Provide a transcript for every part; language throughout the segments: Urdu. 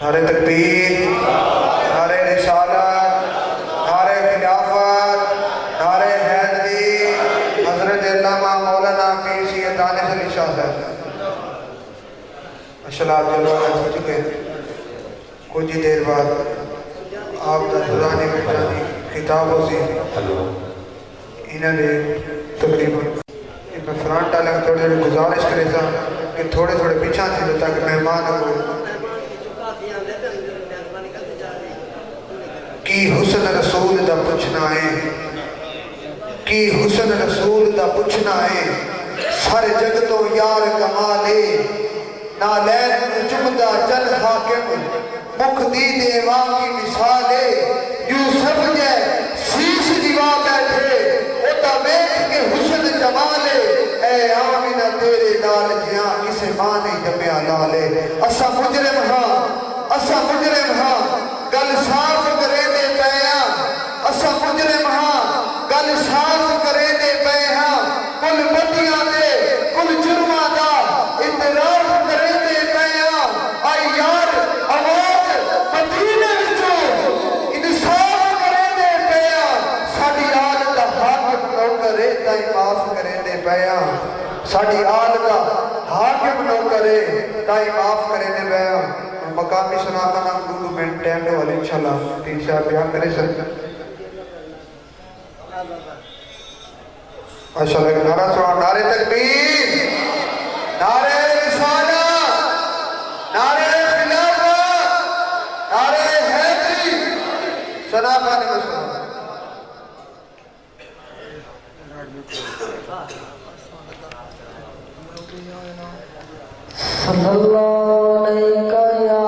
نعرہ تکبیر، نعرہ رسالت، نعرہ خلافت، نعرہ حیدری، حضرت علامہ مولانا پیر سید دانش علی شاہ صاحب ماشاءاللہ آپ جلوہ ہو چکے کچھ ہی دیر بعد آپ دا دورانی بچانی خطاب ہو سی انہوں نے تقریباً میں فرانٹ آلے تھوڑے تھوڑے گزارش کرے تھا کہ تھوڑے تھوڑے پیچھا تھے تاکہ مہمان کو کی حسن رسول دا پوچھنا ہے، کی حسن رسول دا پوچھنا ہے، سارے جگ تو یار کمالے نالین جمدہ جل حاکم مکھ دی دیواں کی مثالے یوسف جے سیس دیوا بیٹھے اوتا بیٹھ کے حسن جمالے اے آمینہ تیرے لال جیاں کسے ماں نہیں جمعہ لالے اسا مجرم ہاں گل صاف کرے دے پیا اسا مجرم ہاں گل صاف کرے دے پیا کل بدیاں دے کل جرماں دا اعتراف کرے دے پیا آئی یار آواز مدینے وچوں انصاف کرے دے پیا ساڈی آل دا حاکم نو کرے تائی معاف کرے دے پیا ساڈی آل دا حاکم نو کرے تائی معاف کرے دے پیا مقامی سناتا نام دو منٹ ٹائم دے والے انشاءاللہ تین شاہ بیان کرے سکتا ماشاءاللہ نعرہ سنو نعرہ تکبیر، نعرہ رسالت، نعرہ خلافت، نعرہ حیدری سنا پانے میں سنا صلی اللہ علیہ یا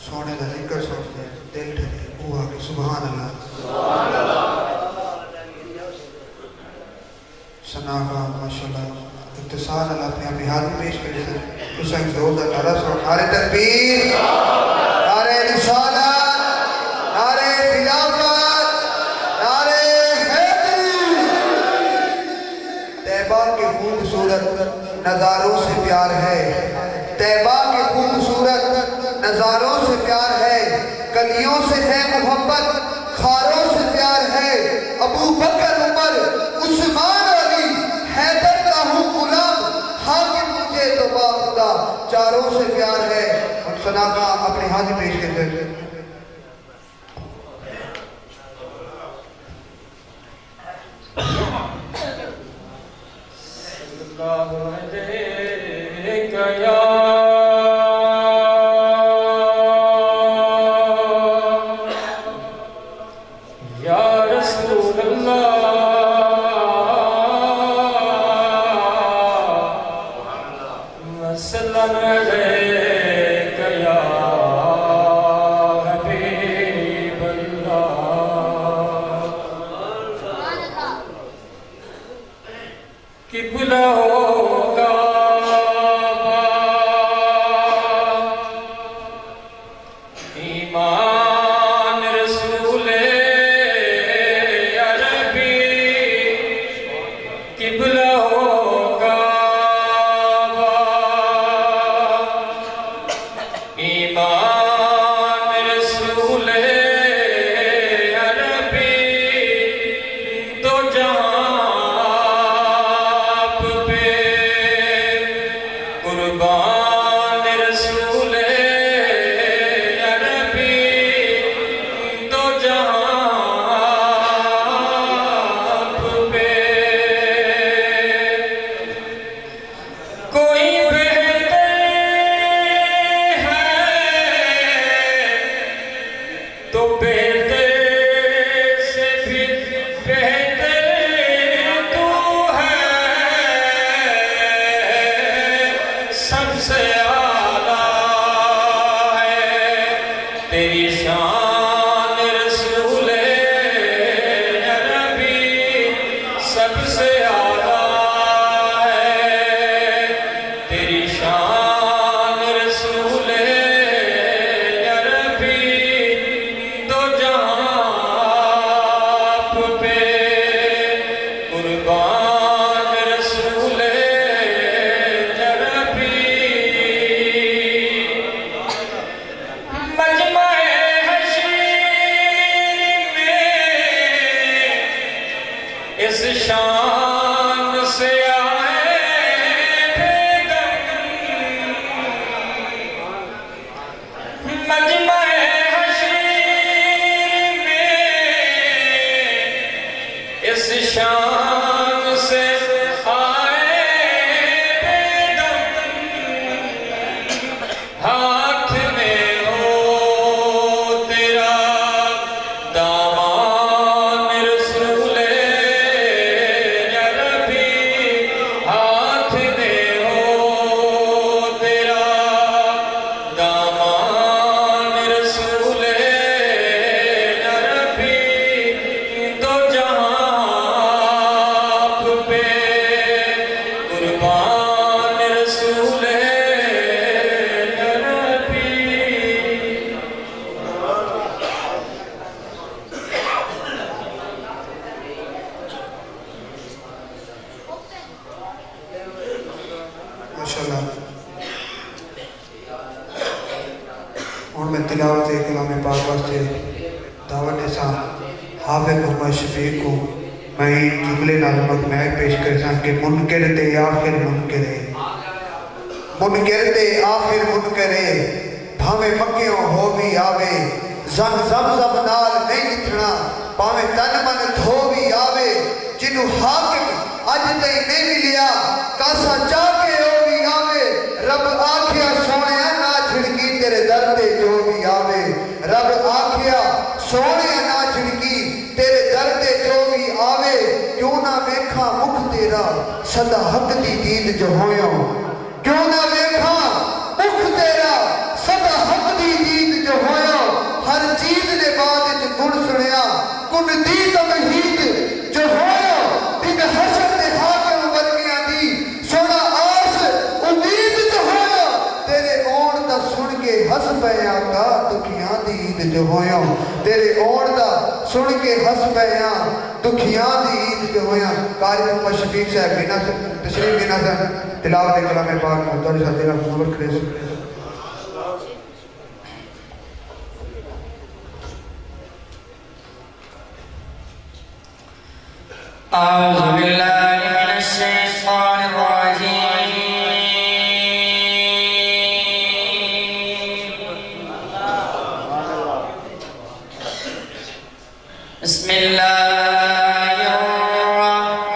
سونے دا ذکر سوچتے دل ٹھنے ہوا کہ سبحان اللہ سناغا ماشاءاللہ اختصار اللہ اپنے آپ ہاتھ پیش کرے تھے حسین زور نعرہ سو نعرہ تکبیر نعرہ رسالت نعرہ خلافت نعرہ حیدری طیبہ کے خوبصورت نظاروں سے پیار ہے طیبہ کے خوبصورت نظاروں سے پیار ہے گلیوں سے ہے محبت خاروں سے پیار ہے ابو بکر عمر عثمان علی حیدر کا ہوں غلام حاکم مجھے تو باخدا چاروں سے پیار ہے ہم سنا کا اپنے ہاتھ پیش کرتے ہیں تلاوت کلام پاک واسطے دعوت ایسا حافظ محمد شفیق کو میں جملے نالمک میں پیش کرساں کہ منکر تے آخر منکرے منکر تے آخر منکرے بھامے مکیوں ہو بھی آوے زن زمزم نال نہیں لکھنا بھامے تن من دھو بھی آوے جنہوں حاکم اج تے نہیں ملیا کاسا چاہ کے ہو بھی آوے رب آکھیا سونے نا چھڑکی تیرے در تے جو بھی آوے رب آکھیا سونے نا چھڑکی تیرے در تے جو بھی آوے کیوں نہ ویکھا مکھ تیرا صدا حق دی دید جو ہویوں کیوں نہ ویکھا مکھ تیرا صدا حق دی دید جو ہویوں ہر چیز نے بعد گن سنیا کن دی تمہید جو ہویوں دن حشر تے حاکم ورگیاں دی سونا تیرے آن دا سن کے ہس پیاں دکھیاں دی عید تے ہویاں قاری محمد شفیق صاحب بنا تشریف بنا سن تلاوت کلام پاک محمد صلی اللہ علیہ وسلم کرے أعوذ بالله من الشيطان الرجيم بسم الله الرحمن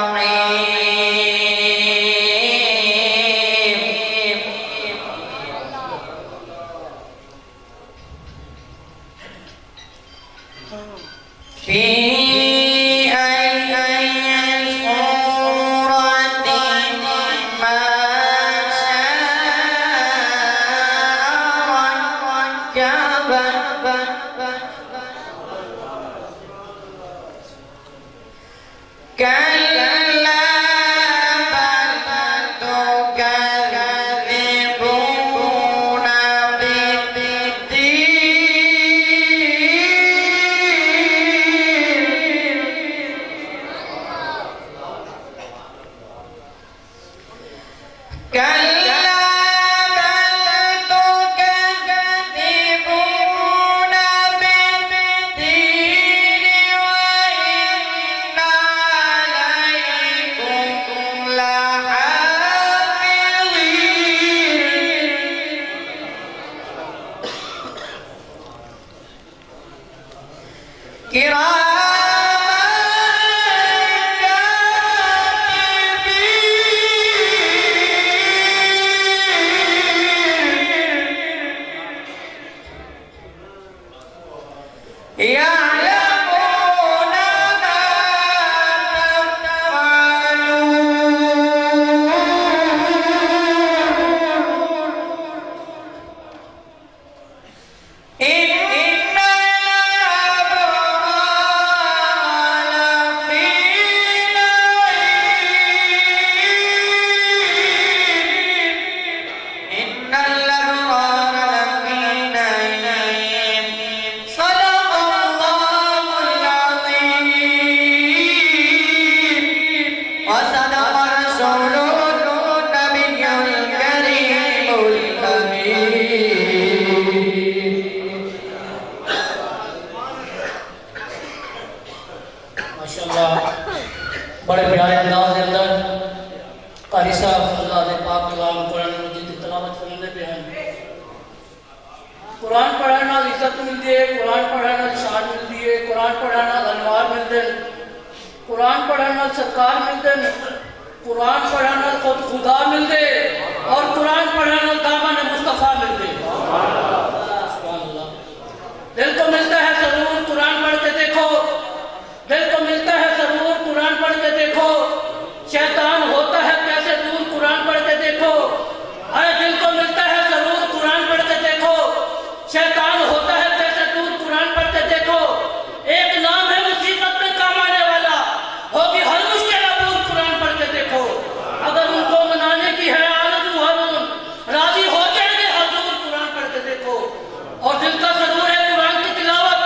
الرحيم في أي صورة ما شاء ركبك كلا بل تكذبون بالدين كلا بل تكذبون بالدين وإن عليكم لحافظين يعلمون ما تفعلون إن الأبرار لفي نعيم إن الأبرار لفي نعيم صدق الله العظيم وصدق رسوله النبي الكريم الأمين ماشاءاللہ بڑے پیارے انداز کے اندر قاری صاحب اللہ دے پاک کلام قرآن مجید کی تلاوت فرماتے پہ ہیں۔ قرآن پڑھنے نال عزت ملتی ہے، قرآن پڑھنے نال شان ملتی ہے، قرآن پڑھنے نال انوار ملتے ہیں، قرآن پڑھنے نال سرکار ملتے ہیں، قرآن پڑھنے نال خود خدا ملتے ہیں اور قرآن پڑھنے نال دامن مصطفیٰ ملتے ہیں۔ سبحان اللہ۔ دل کو ملتا ہے ضرور قرآن پڑھ کے دیکھو، دل کو ملتا ہے ضرور قرآن پڑھ کے دیکھو، شیطان ہوتا ہے کیسے دور قرآن پڑھ کے دیکھو، ارے دل کو ملتا ہے ضرور قرآن پڑھ کے دیکھو، شیطان ہوتا ہے کیسے دور قرآن پڑھ کے دیکھو، ایک نام ہے مصیبت میں کام آنے والا، ہوگی ہر مشکل عبور قرآن پڑھ کے دیکھو، اگر ان کو منانے کی ہے آرزو ہرون راضی ہو جائیں گے حضور قرآن پڑھ کے دیکھو، اور دل کا ضرور ہے قرآن کی تلاوت،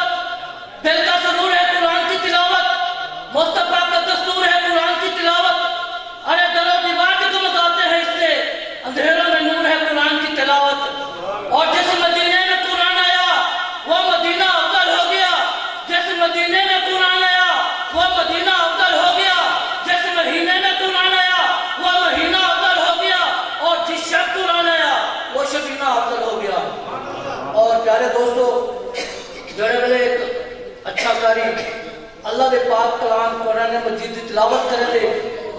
دل کا ضرور ہے قرآن کی تلاوت، مصطفیٰ کا دستور ہے قرآن کی تلاوت، ارے در و دیوار کے تو مزاتے ہیں اس سے اندھیروں میں نور ہے قرآن کی تلاوت، اور جس مدینے میں قرآن آیا وہ مدینہ افضل ہو گیا، جس مدینے میں قرآن آیا وہ مدینہ افضل ہو گیا، جس مہینے میں قرآن آیا وہ مہینہ افضل ہو گیا، اور جس شب قرآن آیا وہ شبینہ افضل ہو گیا۔ اور پیارے دوستو جڑے بلے ایک اچھا کاری اللہ دے پاک کلام قرآن مجید دی تلاوت کرے دے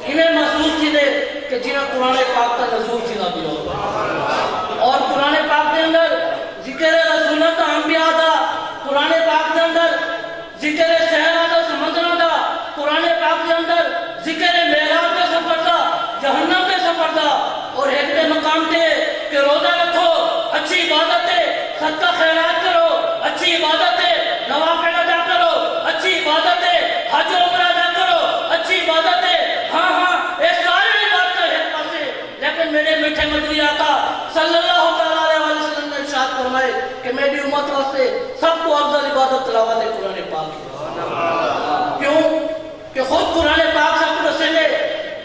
انہیں محسوس کی دے کہ جنہیں قرآن پاک کا نزول جنا بھی ہو، اور قرآن پاک دے اندر ذکر رسولت انبیاء دا، قرآن پاک دے اندر ذکر صحرا دا سمندرہ دا، قرآن پاک دے اندر ذکر معراج دے سفر دا، جہنم دے سفر دا، اور ایک دے مقام تے کہ روزہ رکھو، اچھی عبادت ہے، صدقہ خیرات کرو، اچھی عبادت ہے، نوافل ادا کرو، اچھی عبادت ہے، حج و عمرہ ادا کرو، اچھی عبادت ہے، ہاں یہ سارے عبادتیں ایک پاسے، لیکن میرے میٹھے مدنی آقا صلی اللہ علیہ وسلم نے ارشاد فرمائے کہ میری امت واسطے سب کو افضل عبادت تلاوت قرآن پاک ہے۔ کیوں کہ خود قرآن پاک سے اپنے رسلے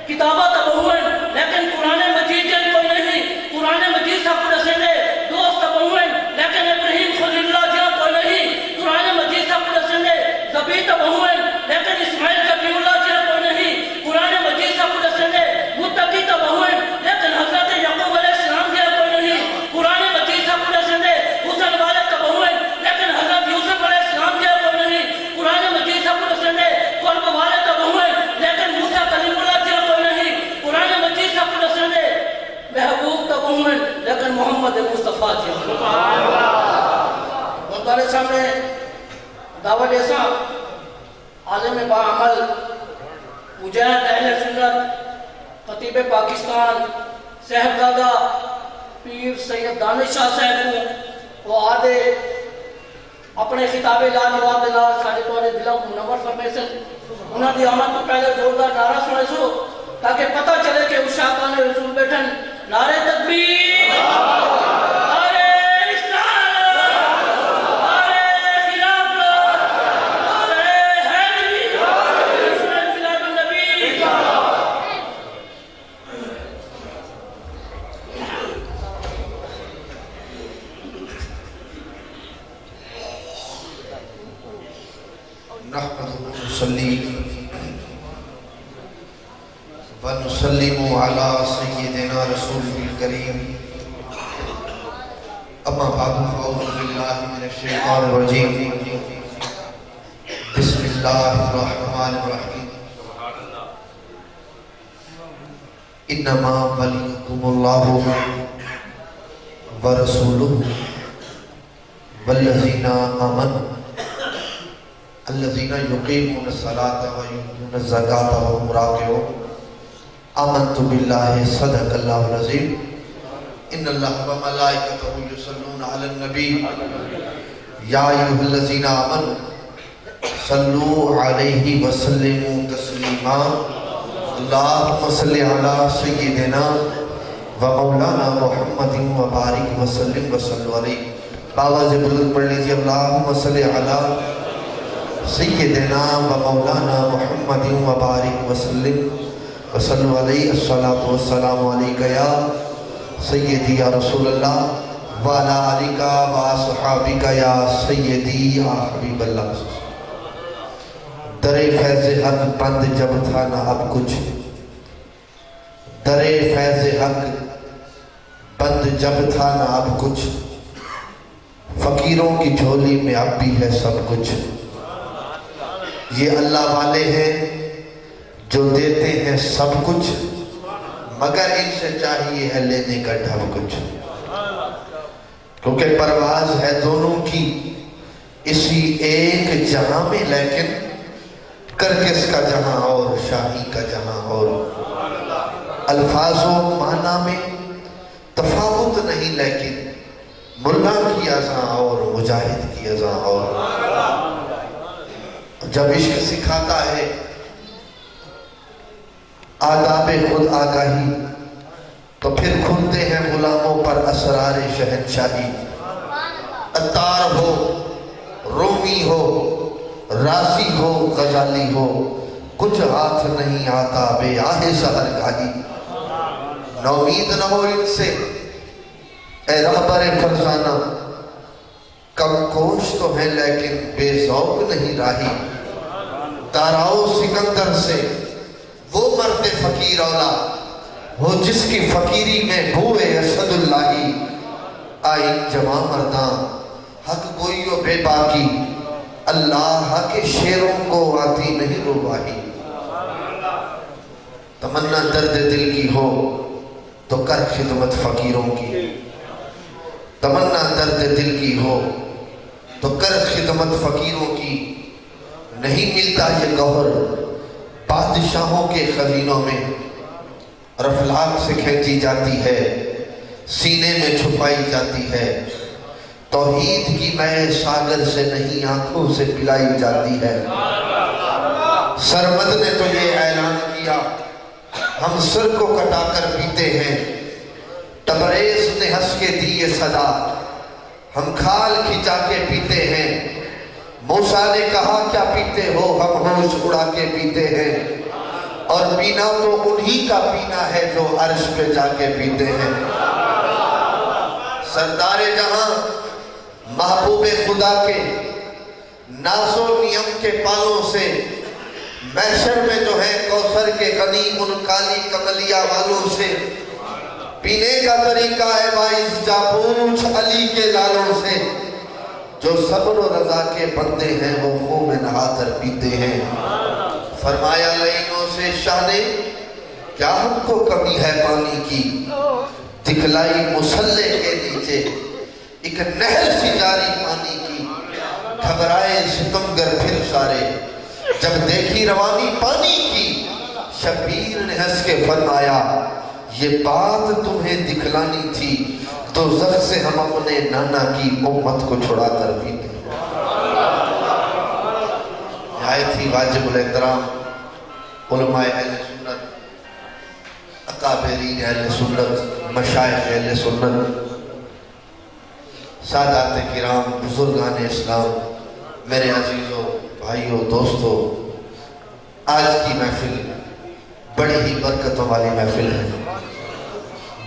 کتابت ابوہن لیکن قرآن مجید جن کوئی نہیں، قرآن مجید سے اپنے رسلے دوست ابوہن لیکن ابراہیم خلیل اللہ جن کوئی نہیں، قرآن مجید سے اپنے رسلے زبیت ابوہن لیکن اسماعیل زبی اللہ جن کوئی نہیں، قرآن مجید سے اپنے رسلے متقی ابوہن لیکن حضرت یعقوب علیہ السلام جن کوئی نہیں، قرآن مجید سے اپنے رسلے حسن والد ابوہن لیکن حضرت یوسف علیہ السلام جن کوئی نہیں، قرآن مجید سے اپنے رسلے قرب والد ابوہن لیکن موسیٰ کلیم اللہ جن کوئی نہیں، قرآن مجید سے اپنے رسلے محبوب تبوہن لیکن محمد مصطفیٰ جن کوئی نہیں۔ اور تارے سامنے دعوت ایسا عالم باعمل مجاہد اہل سنت خطیب پاکستان صاحبزادہ پیر سید دانش شاہ صاحب کو آدھے اپنے خطاب لا الہ الا اللہ سارے تو دلوں منور فرمائے سن انہاں دی آمد تو پہلے زوردار نعرہ سنے سو تاکہ پتہ چلے کہ اس شاہکان رسول بیٹھن نعرہ تکبیر، نعرہ اسلام، نعرہ خلافت، نعرہ حیدری، رسول انقلاب النبی۔ نحمده ونصلي ونسلم على سيدنا رسوله الكريم اما بعد فاعوذ بالله من الشيطان الرجيم بسم الله الرحمن الرحيم انما وليكم الله ورسوله والذين آمنوا الذين يقيمون الصلاة ويؤتون الزكاة وهم راكعون آمنت بالله صدق الله العظيم ان الله وملائكته يصلون على النبي يا ايها الذين آمنوا صلوا عليه وسلموا تسليما اللهم صل على سيدنا ومولانا محمد وبارك وسلم وصلوا عليه باواز بلند پڑھ لیجیے اللهم صل على سیدنا و مولانا محمد وبارک وسلم وصلو علیہ الصلاة والسلام علیکہ یا سیدی یا رسول اللہ وعلا علیکہ و صحابیکہ یا سیدی یا حبیب اللہ۔ در فیض حق بند جب تھا نہ اب کچھ، در فیض حق بند جب تھا نہ اب کچھ، فقیروں کی جھولی میں اب بھی ہے سب کچھ۔ یہ اللہ والے ہیں جو دیتے ہیں سب کچھ مگر ان سے چاہیے ہے لینے کا ڈھب کچھ، کیونکہ پرواز ہے دونوں کی اسی ایک جہاں میں لیکن کر کس کا جہاں اور شاہی کا جہاں اور، الفاظ و معنی میں تفاوت نہیں لیکن ملا کی ازاں اور مجاہد کی ازاں اور۔ جب عشق سکھاتا ہے آداب خود آگاہی تو پھر کھلتے ہیں غلاموں پر اسرار شہنشاہی۔ عطار ہو، رومی ہو، راضی ہو، غزالی ہو، کچھ ہاتھ نہیں آتا بے آہ سحر گاہی۔ نومید نہ ہو ان سے اے رہبر فرزانہ، کم کوش تو ہیں لیکن بے ذوق نہیں راہی۔ داراؤ سکندر سے وہ مرد فقیر اولا ہو جس کی فقیری میں بوئے اسد اللہی۔ آئین جمع مردان حق گوئی و بے باقی، اللہ کے شیروں کو آتی نہیں رباہی۔ تمنا درد دل کی ہو تو کر خدمت فقیروں کی، تمنا درد دل کی ہو تو کر خدمت فقیروں کی۔ نہیں ملتا یہ گوہر بادشاہوں کے خزینوں میں، رفلاق سے کھینچی جاتی ہے سینے میں چھپائی جاتی ہے۔ توحید کی میں ساگر سے نہیں آنکھوں سے پلائی جاتی ہے۔ سرمد نے تو یہ اعلان کیا ہم سر کو کٹا کر پیتے ہیں، تبریز نے ہنس کے دی یہ صدا ہم کھال کھچا کے پیتے ہیں۔ موسیٰ نے کہا کیا پیتے ہو؟ ہم ہوش اڑا کے پیتے ہیں، اور پینا تو انہی کا پینا ہے جو عرش پہ جا کے پیتے ہیں۔ سردار جہاں محبوب خدا کے ناز و نیم کے پالوں سے محشر میں جو ہے کوثر کے غنی ان کالی کملیہ والوں سے پینے کا طریقہ ہے وائز جا پوچھ علی کے لالوں سے، جو صبر و رضا کے بندے ہیں وہ منہ میں نہا کر پیتے ہیں۔ فرمایا لائنوں سے شاہ نے کیا ہم کو کمی ہے پانی کی، دکھلائی مسلح کے نیچے ایک نہر سی جاری پانی کی، گھبرائے ستمگر پھر سارے جب دیکھی روانی پانی کی، شبیر نے ہنس کے فرمایا یہ بات تمہیں دکھلانی تھی، تو زخ سے ہم اپنے نانا کی امت کو چھڑا کر پیتے ہیں۔ آئے تھی واجب الاحترام علماء اہل سنت، اکابرین اہل سنت، مشائخ اہل سنت، سادات کرام، بزرگان اسلام، میرے عزیزوں، بھائیوں، دوستوں، آج کی محفل بڑی ہی برکتوں والی محفل ہے،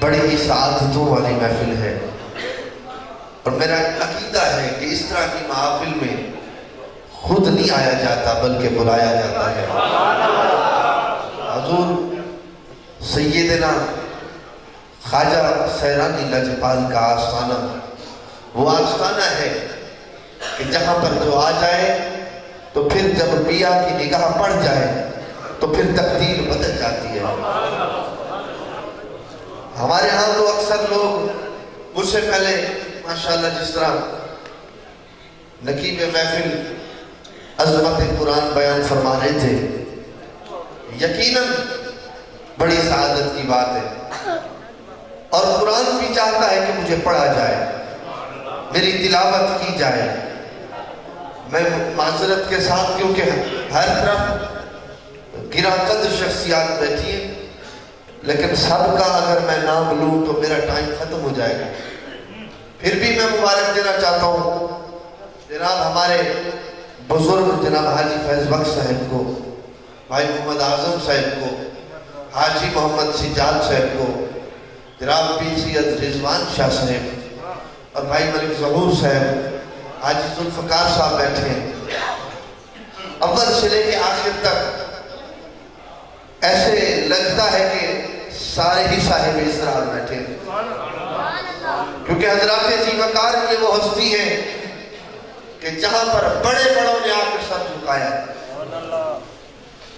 بڑی ہی سعادتوں والی محفل ہے، اور میرا عقیدہ ہے کہ اس طرح کی محافل میں خود نہیں آیا جاتا بلکہ بلایا جاتا ہے۔ حضور سیدنا خواجہ سیرانی لجپال کا آستانہ وہ آستانہ ہے کہ جہاں پر جو آ جائے تو پھر جب پیا کی نگاہ پڑ جائے تو پھر تقدیر بدل جاتی ہے۔ ہمارے ہاں تو اکثر لوگ مجھ سے پہلے ماشاءاللہ جس طرح نقیب محفل عظمت قرآن بیان فرما رہے تھے، یقیناً بڑی سعادت کی بات ہے، اور قرآن بھی چاہتا ہے کہ مجھے پڑھا جائے، میری تلاوت کی جائے۔ میں معذرت کے ساتھ کیونکہ ہر طرف گراں قدر شخصیات بیٹھی ہیں، لیکن سب کا اگر میں نام لوں تو میرا ٹائم ختم ہو جائے گا۔ پھر بھی میں مبارک دینا چاہتا ہوں جناب ہمارے بزرگ جناب حاجی فیض بخش صاحب کو، بھائی محمد اعظم صاحب کو، حاجی محمد سجاد صاحب کو، جناب پیر سید رضوان شاہ صاحب اور بھائی ملک ظہور صاحب، حاجی ذوالفقار صاحب بیٹھے ہیں۔ اول سے لے کے آخر تک ایسے لگتا ہے کہ سارے ہی صاحب اسرار بیٹھے ہیں، کیونکہ حضرات ذی وقار یہ وہ ہستی ہیں کہ جہاں پر بڑے بڑوں نے آ کر سر جھکایا۔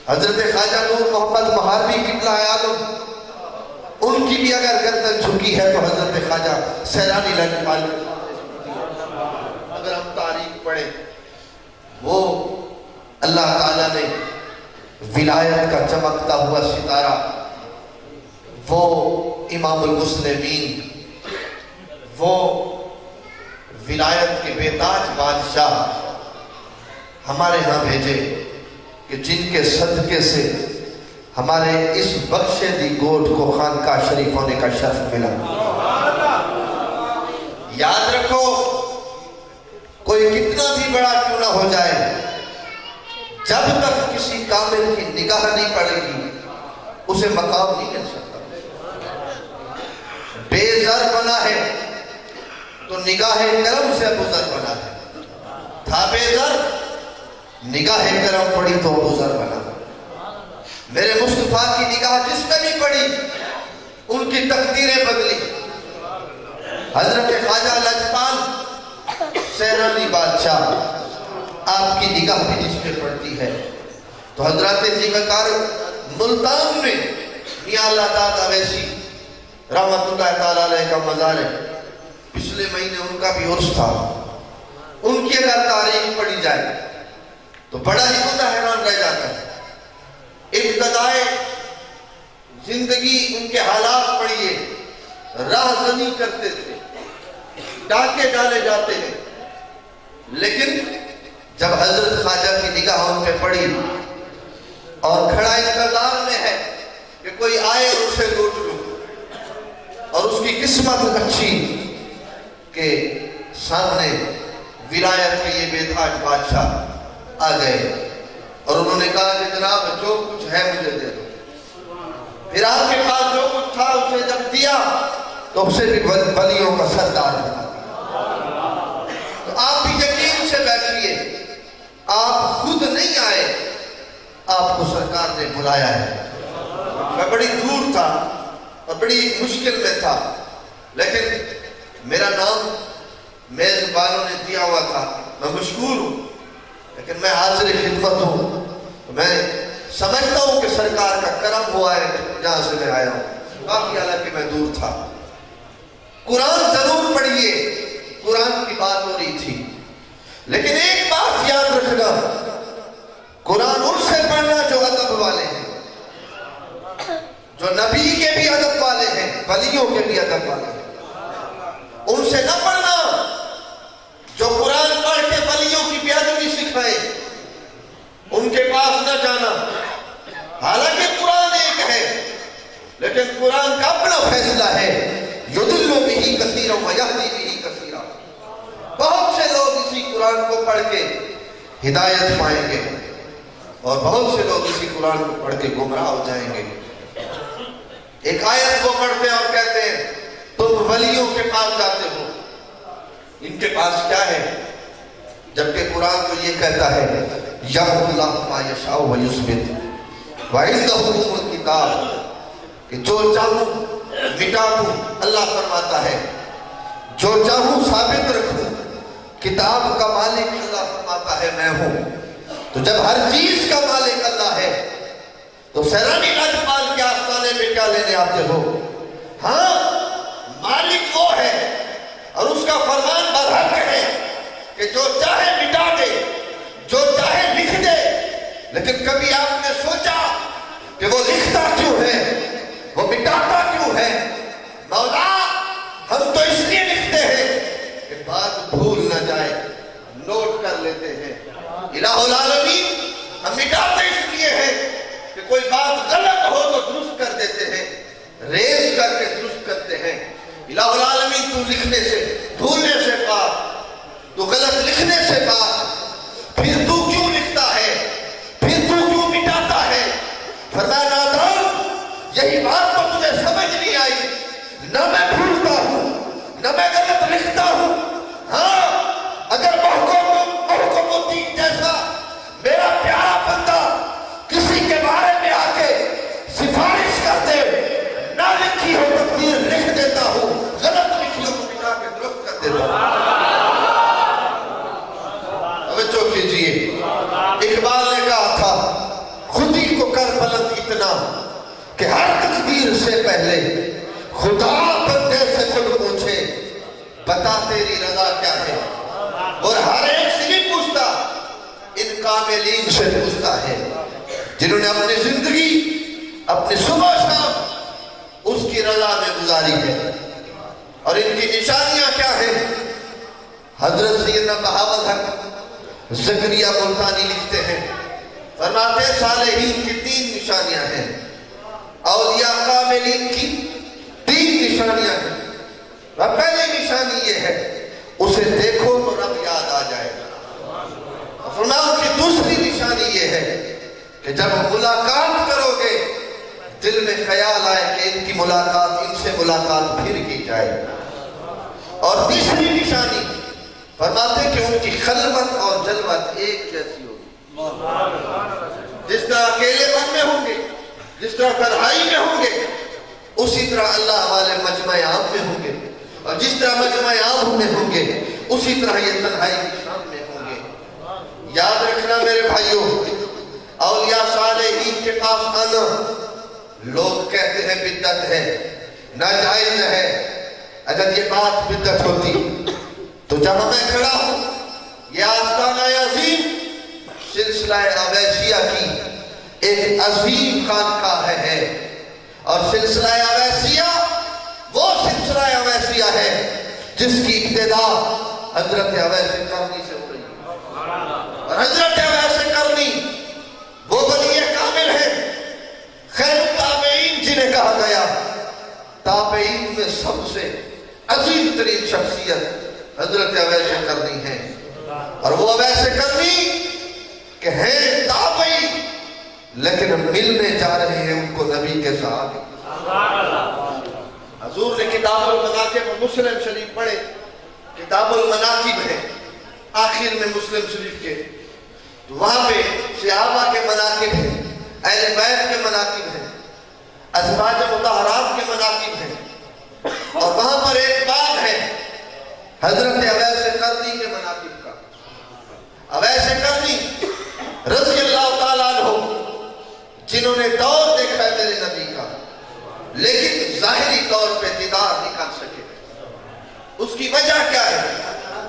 حضرت خواجہ نور محمد مہاروی قبلہ عالم، ان کی بھی اگر گردن جھکی ہے تو حضرت خواجہ سیرانی لجپال، اگر ہم تاریخ پڑھیں وہ اللہ تعالیٰ نے ولایت کا چمکتا ہوا ستارہ، وہ امام المسلمین، وہ ولایت کے بے تاج بادشاہ ہمارے ہاں بھیجے کہ جن کے صدقے سے ہمارے اس بخشے دی گوٹ کو خانقاہ شریف ہونے کا شرف ملا۔ یاد رکھو کوئی کتنا بھی بڑا کیوں نہ ہو جائے، جب تک کسی کامل کی نگاہ نہیں پڑے گی اسے مقام نہیں مل سکتا۔ بے زر بنا ہے تو نگاہ کرم سے ابو ذر بنا ہے، تھا بے زر نگاہ کرم پڑی تو ابو ذر بنا۔ میرے مصطفیٰ کی نگاہ جس میں بھی پڑی ان کی تقدیریں بدلی۔ حضرت خواجہ لجپال سیرانی بادشاہ، آپ کی نگاہ بھی جس پہ پڑتی ہے تو حضرات ذی وقار ملتان میں میاں اللہ تعالیٰ ویسی رحمت اللہ تعالیٰ علیہ کا مزار ہے، پچھلے مہینے ان کا بھی عرس تھا۔ ان کی اگر تاریخ پڑھی جائے تو بڑا ہی بڑا حیران رہ جاتا ہے۔ ابتدائے زندگی ان کے حالات پڑھیے، راہ زنی کرتے تھے، ڈاکے ڈالے جاتے ہیں، لیکن جب حضرت خواجہ کی نگاہ ان پہ پڑی اور کھڑا انتظار میں ہے کہ کوئی آئے اور اسے لوٹ لو، اور اس کی قسمت اچھی کہ سامنے ولایت کے یہ بےتاج بادشاہ آ گئے اور انہوں نے کہا کہ جناب جو کچھ ہے مجھے دے دو. پھر آپ کے پاس جو کچھ تھا اسے جب دیا تو اسے بھی ولیوں کا سردار بنا دیا. تو آپ بھی یقین سے بیٹھیے، آپ خود نہیں آئے، آپ کو سرکار نے بلایا ہے. میں بڑی دور تھا اور بڑی مشکل میں تھا، لیکن میرا نام میزبانوں نے دیا ہوا تھا، میں مشغول ہوں، لیکن میں حاضر خدمت ہوں. میں سمجھتا ہوں کہ سرکار کا کرم ہوا ہے جہاں سے میں آیا ہوں، باقی حالانکہ میں دور تھا. قرآن ضرور پڑھیے، قرآن کی بات ہو رہی تھی، لیکن ایک بات یاد رکھنا، قرآن ان سے پڑھنا جو ادب والے ہیں، جو نبی کے بھی ادب والے ہیں، ولیوں کے بھی ادب والے ہیں. ان سے نہ پڑھنا جو قرآن پڑھ کے ولیوں کی بے ادبی سکھائے، ان کے پاس نہ جانا. حالانکہ قرآن ایک ہے، لیکن قرآن کا اپنا فیصلہ ہے. یضل بہ کثیرا ویہدی بہ کثیرا. بہت سے لوگ اسی قرآن کو پڑھ کے ہدایت پائیں گے اور بہت سے لوگ اسی قرآن کو پڑھ کے گمراہ ہو جائیں گے. ایک آیت کو پڑھتے ہیں اور کہتے ہیں تم ولیوں کے پاس جاتے ہو، ان کے پاس کیا ہے؟ جبکہ قرآن تو یہ کہتا ہے یَمْحُو اللَّهُ مَا یَشَاءُ وَیُثْبِتُ وَعِندَهُ أُمُّ الْکِتَابِ، کہ جو چاہوں مٹا دوں، اللہ فرماتا ہے، جو چاہوں ثابت رکھوں. کتاب کا مالک اللہ فرماتا ہے میں ہوں. تو جب ہر چیز کا مالک اللہ ہے تو سیرانی لاجپال کے آستانے پہ کیا لینے آتے ہو؟ ہاں، مالک وہ ہے اور اس کا فرمان برحق ہے کہ جو چاہے مٹا دے، جو چاہے لکھ دے. لیکن کبھی آپ نے سوچا کہ وہ لکھتا کیوں ہے، وہ مٹاتا کیوں ہے؟ مولا ہم تو اس لیے لکھتے ہیں کہ بات بھول نہ جائے، نوٹ کر لیتے ہیں. الہ العالمین ہم مٹاتے اس لیے ہیں کہ کوئی بات غلط ہو تو درست کر دیتے ہیں، ریز کر کے درست کرتے ہیں. الہ العالمین تو لکھنے سے، بھولنے سے پاک، تو غلط لکھنے سے پاک، پھر تو کیوں لکھتا ہے، پھر تو کیوں مٹاتا ہے؟ فرمایا نادان یہی بات تو تجھے سمجھ نہیں آئی، نہ میں بھولتا ہوں نہ میں غلط لکھتا ہوں. ہاں، اگر محکم الدین جیسا میرا پیارا بندہ کسی کے بارے میں آ کے سفارش کر دے، نہ لکھی ہو تقدیر لکھ دیتا ہوں، غلط لکھی ہو تو مٹا کے درست کر دیتا ہوں. توجہ کیجئے، اقبال نے کہا تھا خودی کو کر بلند اتنا کہ ہر تقدیر سے پہلے خدا بندے سے خود پوچھے بتا تیری رضا کیا ہے، اور ہر ایک سے نہیں پوچھتا، ان کاملین سے پوچھتا ہے جنہوں نے اپنی زندگی، اپنی صبح شام اس کی رضا میں گزاری ہے. اور ان کی نشانیاں کیا ہیں؟ حضرت سیدنا بہاول حق زکریا ملتانی لکھتے ہیں، فرماتے ہیں صالحین کی 3 نشانیاں ہیں، اولیاء کاملین کی 3 نشانیاں ہیں. پہلی نشانی یہ ہے اسے دیکھو تو رب یاد آ جائے گا. فرمایا ان کی دوسری نشانی یہ ہے کہ جب ملاقات کرو گے دل میں خیال آئے کہ ان کی ملاقات، ان سے ملاقات پھر کی جائے. اور تیسری نشانی فرماتے ہیں کہ ان کی خلوت اور جلوت ایک جیسی ہوگی. جس طرح اکیلے من میں ہوں گے، جس طرح تنہائی میں ہوں گے، اسی طرح اللہ والے مجمع عام میں ہوں گے، اور جس طرح مجمع عام میں ہوں گے اسی طرح یہ تنہائی کی شام میں ہوں گے. یاد رکھنا میرے بھائیوں، اولیاء صالحین کے پاس آنا لوگ کہتے ہیں بدعت ہے، ناجائز ہے. اگر یہ بات بدعت ہوتی تو جہاں میں کھڑا ہوں یہ آستانہ عظیم سلسلہ اویسیہ کی ایک عظیم خانقاہ ہے، اور سلسلہ اویسیہ وہ سلسلہ اویسیہ ہے جس کی ابتدا حضرت اویس کرنی سے ہو رہی ہے. اور حضرت اویس کرنی وہ ولی کامل ہے، خیر التابعین جنہیں کہا گیا. تابعین میں سب سے عظیم ترین شخصیت حضرت اویس کہ ہیں تابعی لیکن ملنے جا رہے ہیں ان کو نبی کے ساتھ. حضور نے کتاب المناقب مسلم شریف پڑھے. کتاب المناقب ہے آخر میں مسلم شریف کے، تو وہاں پہ صحابہ کے مناقب ہیں، اہل بیت کے مناقب ہیں، ازواج مطہرات کے مناقب ہیں، اور وہاں پر ایک باب ہے حضرت اویس قرنی کے مناقب کا. اویس قرنی رضی اللہ تعالیٰ عنہ جنہوں نے دور دیکھا ہے میرے نبی کا لیکن ظاہری طور پہ دیدار نہیں کر سکے. اس کی وجہ کیا ہے؟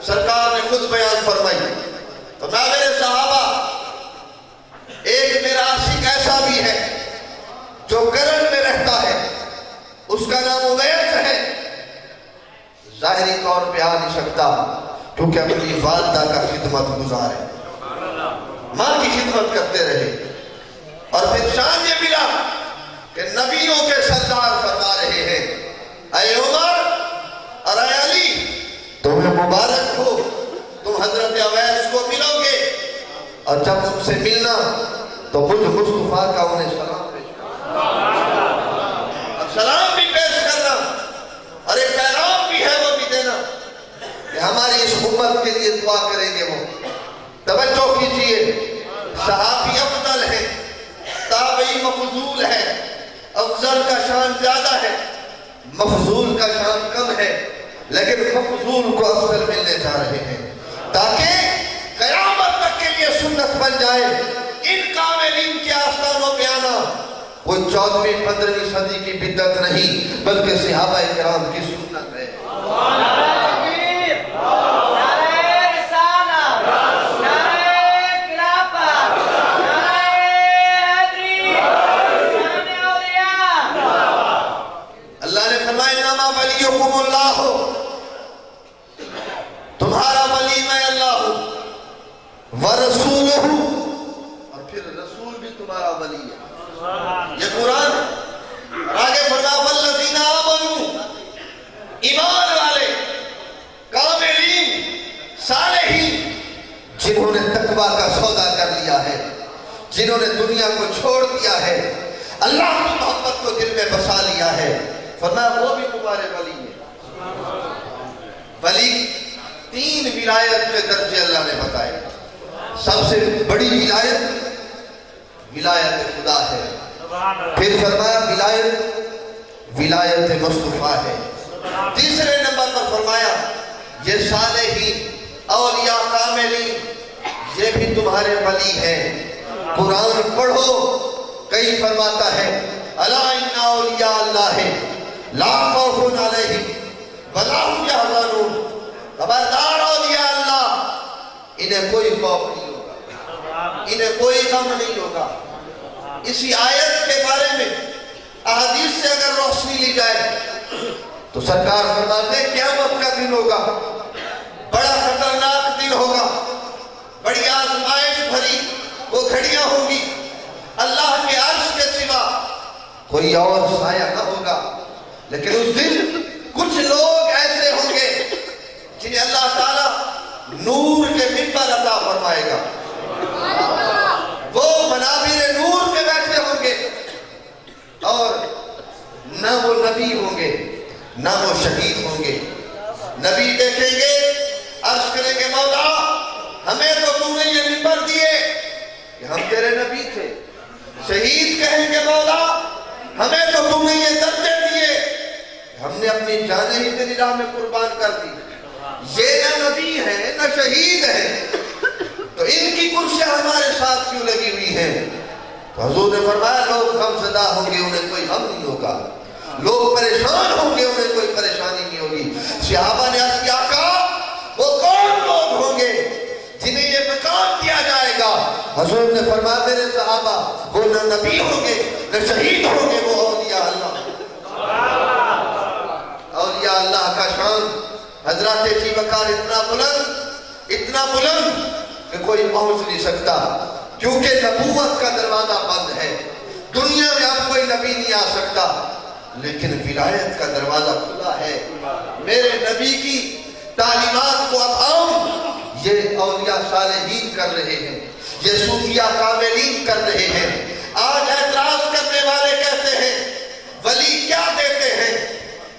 سرکار نے خود بیان فرمائی. تو میرے صحابہ، ایک میرا عاشق ایسا بھی ہے جو کرن میں رہتا ہے، اس کا نام اویس ہے. ظاہری طور پہ آ نہیں سکتا کیونکہ اپنی والدہ کا خدمت گزار ہے، ماں کی خدمت کرتے رہے. اور پھر شان یہ ملا کہ نبیوں کے سردار فرما رہے ہیں اے عمر اور اے علی، تمہیں مبارک ہو، تم حضرت اویس کو ملو گے، اور جب ان سے ملنا تو مجھ مصطفیٰ کا انہیں سلام پیش کرنا، اور سلام بھی پیش کرنا، اور ایک پیغام بھی ہے وہ بھی دینا کہ ہماری اس امت کے لیے دعا کریں گے. وہ توجہ کیجئے، صحابی افضل ہے، تابعی مفضول ہے. افضل کا شان زیادہ ہے، مفضول کا شان کم ہے، لیکن مفضول کو افضل ملنے جا رہے ہیں تاکہ قیامت تک کے لیے سنت بن جائے. ان کاملین کے آستانوں پہ آنا کوئی 14ویں 15ویں صدی کی بدعت نہیں بلکہ صحابہ کرام کی سنت ہے. تمہارا ولی میں اللہ ہوں ورسولہ، اور پھر رسول بھی تمہارا ولی ہے. یہ قرآن آگے فرمایا والذین آمنوا، ایمان والے، کاملین، صالحین، جنہوں نے تقوی کا سودا کر لیا ہے، جنہوں نے دنیا کو چھوڑ دیا ہے، اللہ کی محبت کو دل میں بسا لیا ہے، فرمایا وہ بھی تمہارے ولی ہیں. ولی 3 ولایت کے درجے اللہ نے بتائے. سب سے بڑی ولایت خدا ہے. پھر فرمایا ولایت مصطفیٰ ہے. تیسرے نمبر پر فرمایا یہ صالحین، اولیاء، کاملین، یہ بھی تمہارے ولی ہیں. قرآن پڑھو، کئی فرماتا ہے الا ان اولیاء اللہ لا خوف علیہم ولا هم يحزنون. خبردار اولیاء اللہ، انہیں کوئی خوف نہیں ہوگا، انہیں کوئی غم نہیں ہوگا. اسی آیت کے بارے میں احادیث سے اگر روشنی لی جائے تو سرکار فرماتے ہیں قیامت کا دن ہوگا، بڑا خطرناک دن ہوگا، بڑی آزمائش بھری وہ گھڑیاں ہوں گی. اللہ کے عرش کے سوا کوئی اور سایہ نہ ہوگا. لیکن اس دن کچھ لوگ ایسے ہوں گے جنہیں اللہ تعالیٰ نور کے منبر عطا فرمائے گا. وہ منابر نور پہ بیٹھے ہوں گے، اور نہ وہ نبی ہوں گے نہ وہ شہید ہوں گے. نبی دیکھیں گے، عرض کریں گے مولا ہمیں تو تم نے یہ منبر دیے کہ ہم تیرے نبی تھے. شہید کہیں گے مولا ہمیں تو تم نے یہ درجے دیے، ہم نے اپنی جانیں ہی تیری راہ میں قربان کر دی. یہ نہ نبی ہیں نہ شہید ہیں، تو ان کی کرسیاں ہمارے ساتھ کیوں لگی ہوئی ہیں؟ تو حضور نے فرمایا لوگ غم زدہ ہوں گے، انہیں کوئی غم نہیں ہوگا. لوگ پریشان ہوں گے، انہیں کوئی پریشانی نہیں ہوگی. صحابہ نے عرض کیا آقا وہ کون لوگ ہوں گے جنہیں یہ مقام دیا جائے گا؟ حضور نے فرمایا میرے صحابہ وہ نہ نبی ہوں گے نہ شہید ہوں گے، وہ اولیاء اللہ. اولیاء اللہ کا شان حضرات جی وقار اتنا بلند کہ کوئی پہنچ نہیں سکتا، کیونکہ نبوت کا دروازہ بند ہے. دنیا میں اب کوئی نبی نہیں آ سکتا، لیکن ولایت کا دروازہ کھلا ہے. میرے نبی کی تعلیمات کو اب عام یہ اولیاء صالحین کر رہے ہیں، یہ صوفیاء اولیاء کاملین کر رہے ہیں. آج اعتراض کرنے والے کہتے ہیں ولی کیا دیتے ہیں,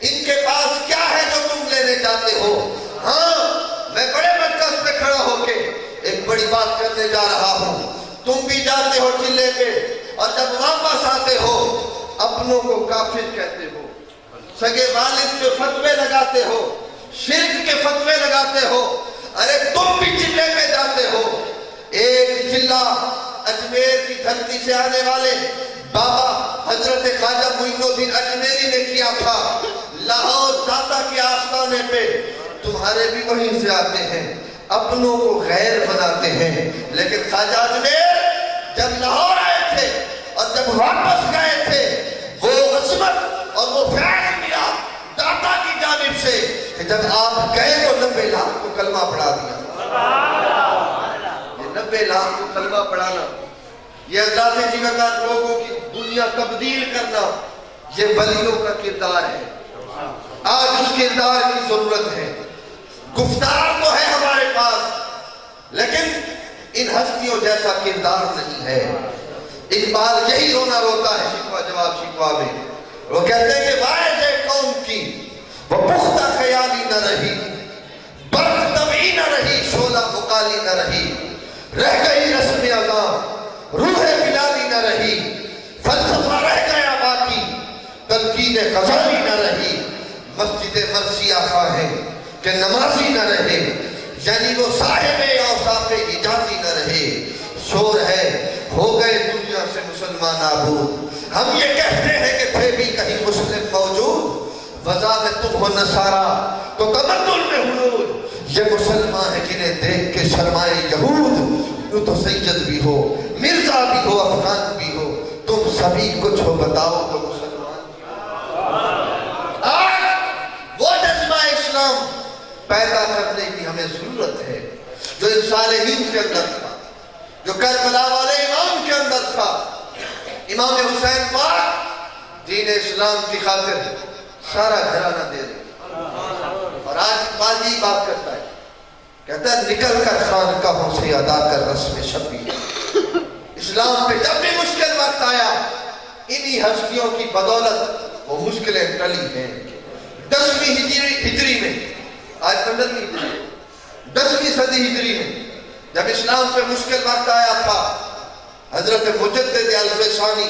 ان کے پاس کیا ہے جو تم لینے چاہتے ہو. ہاں میں بڑے مرکز پہ کھڑا ہو کے ایک بڑی بات کرنے جا رہا ہوں. تم بھی جاتے ہو چلے پہ اور جب واپس آتے ہو اپنوں کو کافر کہتے ہو, سگے والد کے فتوے لگاتے ہو, شرک کے فتوے لگاتے ہو. ارے تم بھی چلے پہ جاتے ہو. ایک چلہ اجمیر کی دھرتی سے آنے والے بابا حضرت خواجہ معین الدین اجمیری نے کیا تھا. لاہور داتا کے آستانے پہ تمہارے بھی وہیں سے آتے ہیں, اپنوں کو غیر بناتے ہیں. لیکن خواجہ اجمیر جب لاہور آئے تھے اور جب واپس گئے تھے وہ عظمت اور وہ فیض ملا داتا کی جانب سے کہ جب آپ گئے تو 90 لاکھ کو کلمہ پڑھا دیا. یہ 90 لاکھ کو کلمہ پڑھانا, یہ حضرات جیوکار لوگوں کی دنیا تبدیل کرنا, یہ ولیوں کا کردار ہے. آج اس کردار کی ضرورت ہے. گفتار تو ہے ہمارے پاس لیکن ان ہستیوں جیسا کردار نہیں ہے. اقبال یہی رونا روتا ہے شکوہ جواب شکوہ میں. وہ کہتے ہیں کہ واعظ قوم کی وہ پختہ خیالی نہ رہی, برق طبعی نہ رہی, شعلہ مقالی نہ رہی, رہ گئی رسم اذان روح بلالی نہ رہی, فلسفہ رہ گیا باقی تنقید غزالی نہ رہی, مسجد مرثیہ خواہیں کہ نمازی نہ رہے, یعنی وہ صاحب اوصاف اجازی نہ رہے. شور ہے ہو گئے دنیا سے مسلمان نابود. ہم یہ کہتے ہیں کہ تھے بھی کہیں مسلم موجود, وضع میں تم ہو نصارہ تو تمدن میں حلول. یہ مسلمان ہے جنہیں دیکھ کے شرمائے یہود, تو سید بھی ہو مرزا بھی ہو افغان بھی ہو, تم سبھی کچھ ہو بتاؤ تو مسلمان. آج وہ جذبہ اسلام پیدا کرنے کی ہمیں ضرورت ہے جو ان صالحین کے اندر تھا, جو کربلا والے امام کے اندر تھا. امام حسین پاک دین اسلام کی خاطر سارا گھرانہ دے دے. اور آج اقبال جی بات کرتا ہے, کہتا ہے نکل کر خانقاہوں سے ادا کر رسم شبیر. اسلام پہ جب بھی مشکل وقت آیا انہی ہستیوں کی بدولت وہ مشکلیں ٹلی ہیں. 10ویں ہجری میں, آج 15ویں ہجری, 10ویں صدی ہجری میں جب اسلام پہ مشکل وقت آیا تھا, حضرت مجدد الفسانی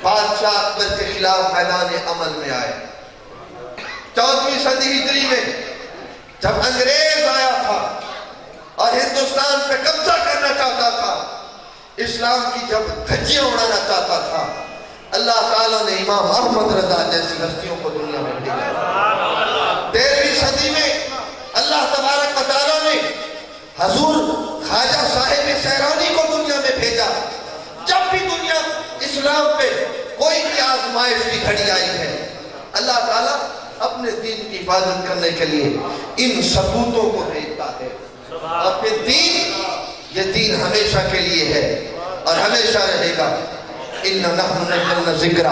بادشاہ اکبر کے خلاف میدان عمل میں آئے. 14ویں صدی ہجری میں جب انگریز آیا تھا اور ہندوستان پہ قبضہ کرنا چاہتا تھا, اسلام کی جب دھجیاں اڑانا چاہتا تھا, اللہ تعالیٰ نے امام احمد رضا جیسی ہستیوں کو دنیا میں بھیجا. 13ویں صدی میں اللہ تبارک و تعالیٰ نے حضور خواجہ صاحب سیرانی کو دنیا میں بھیجا. جب بھی دنیا اسلام پہ کوئی بھی آزمائش کی گھڑی آئی ہے, اللہ تعالیٰ اپنے دین کی حفاظت کرنے کے لیے ان سپوتوں کو بھیجتا ہے. اور پھر دین, یہ دین ہمیشہ کے لیے ہے اور ہمیشہ رہے گا. اِنَّا نَحْنُ نَزَّلْنَا الذِّكْرَ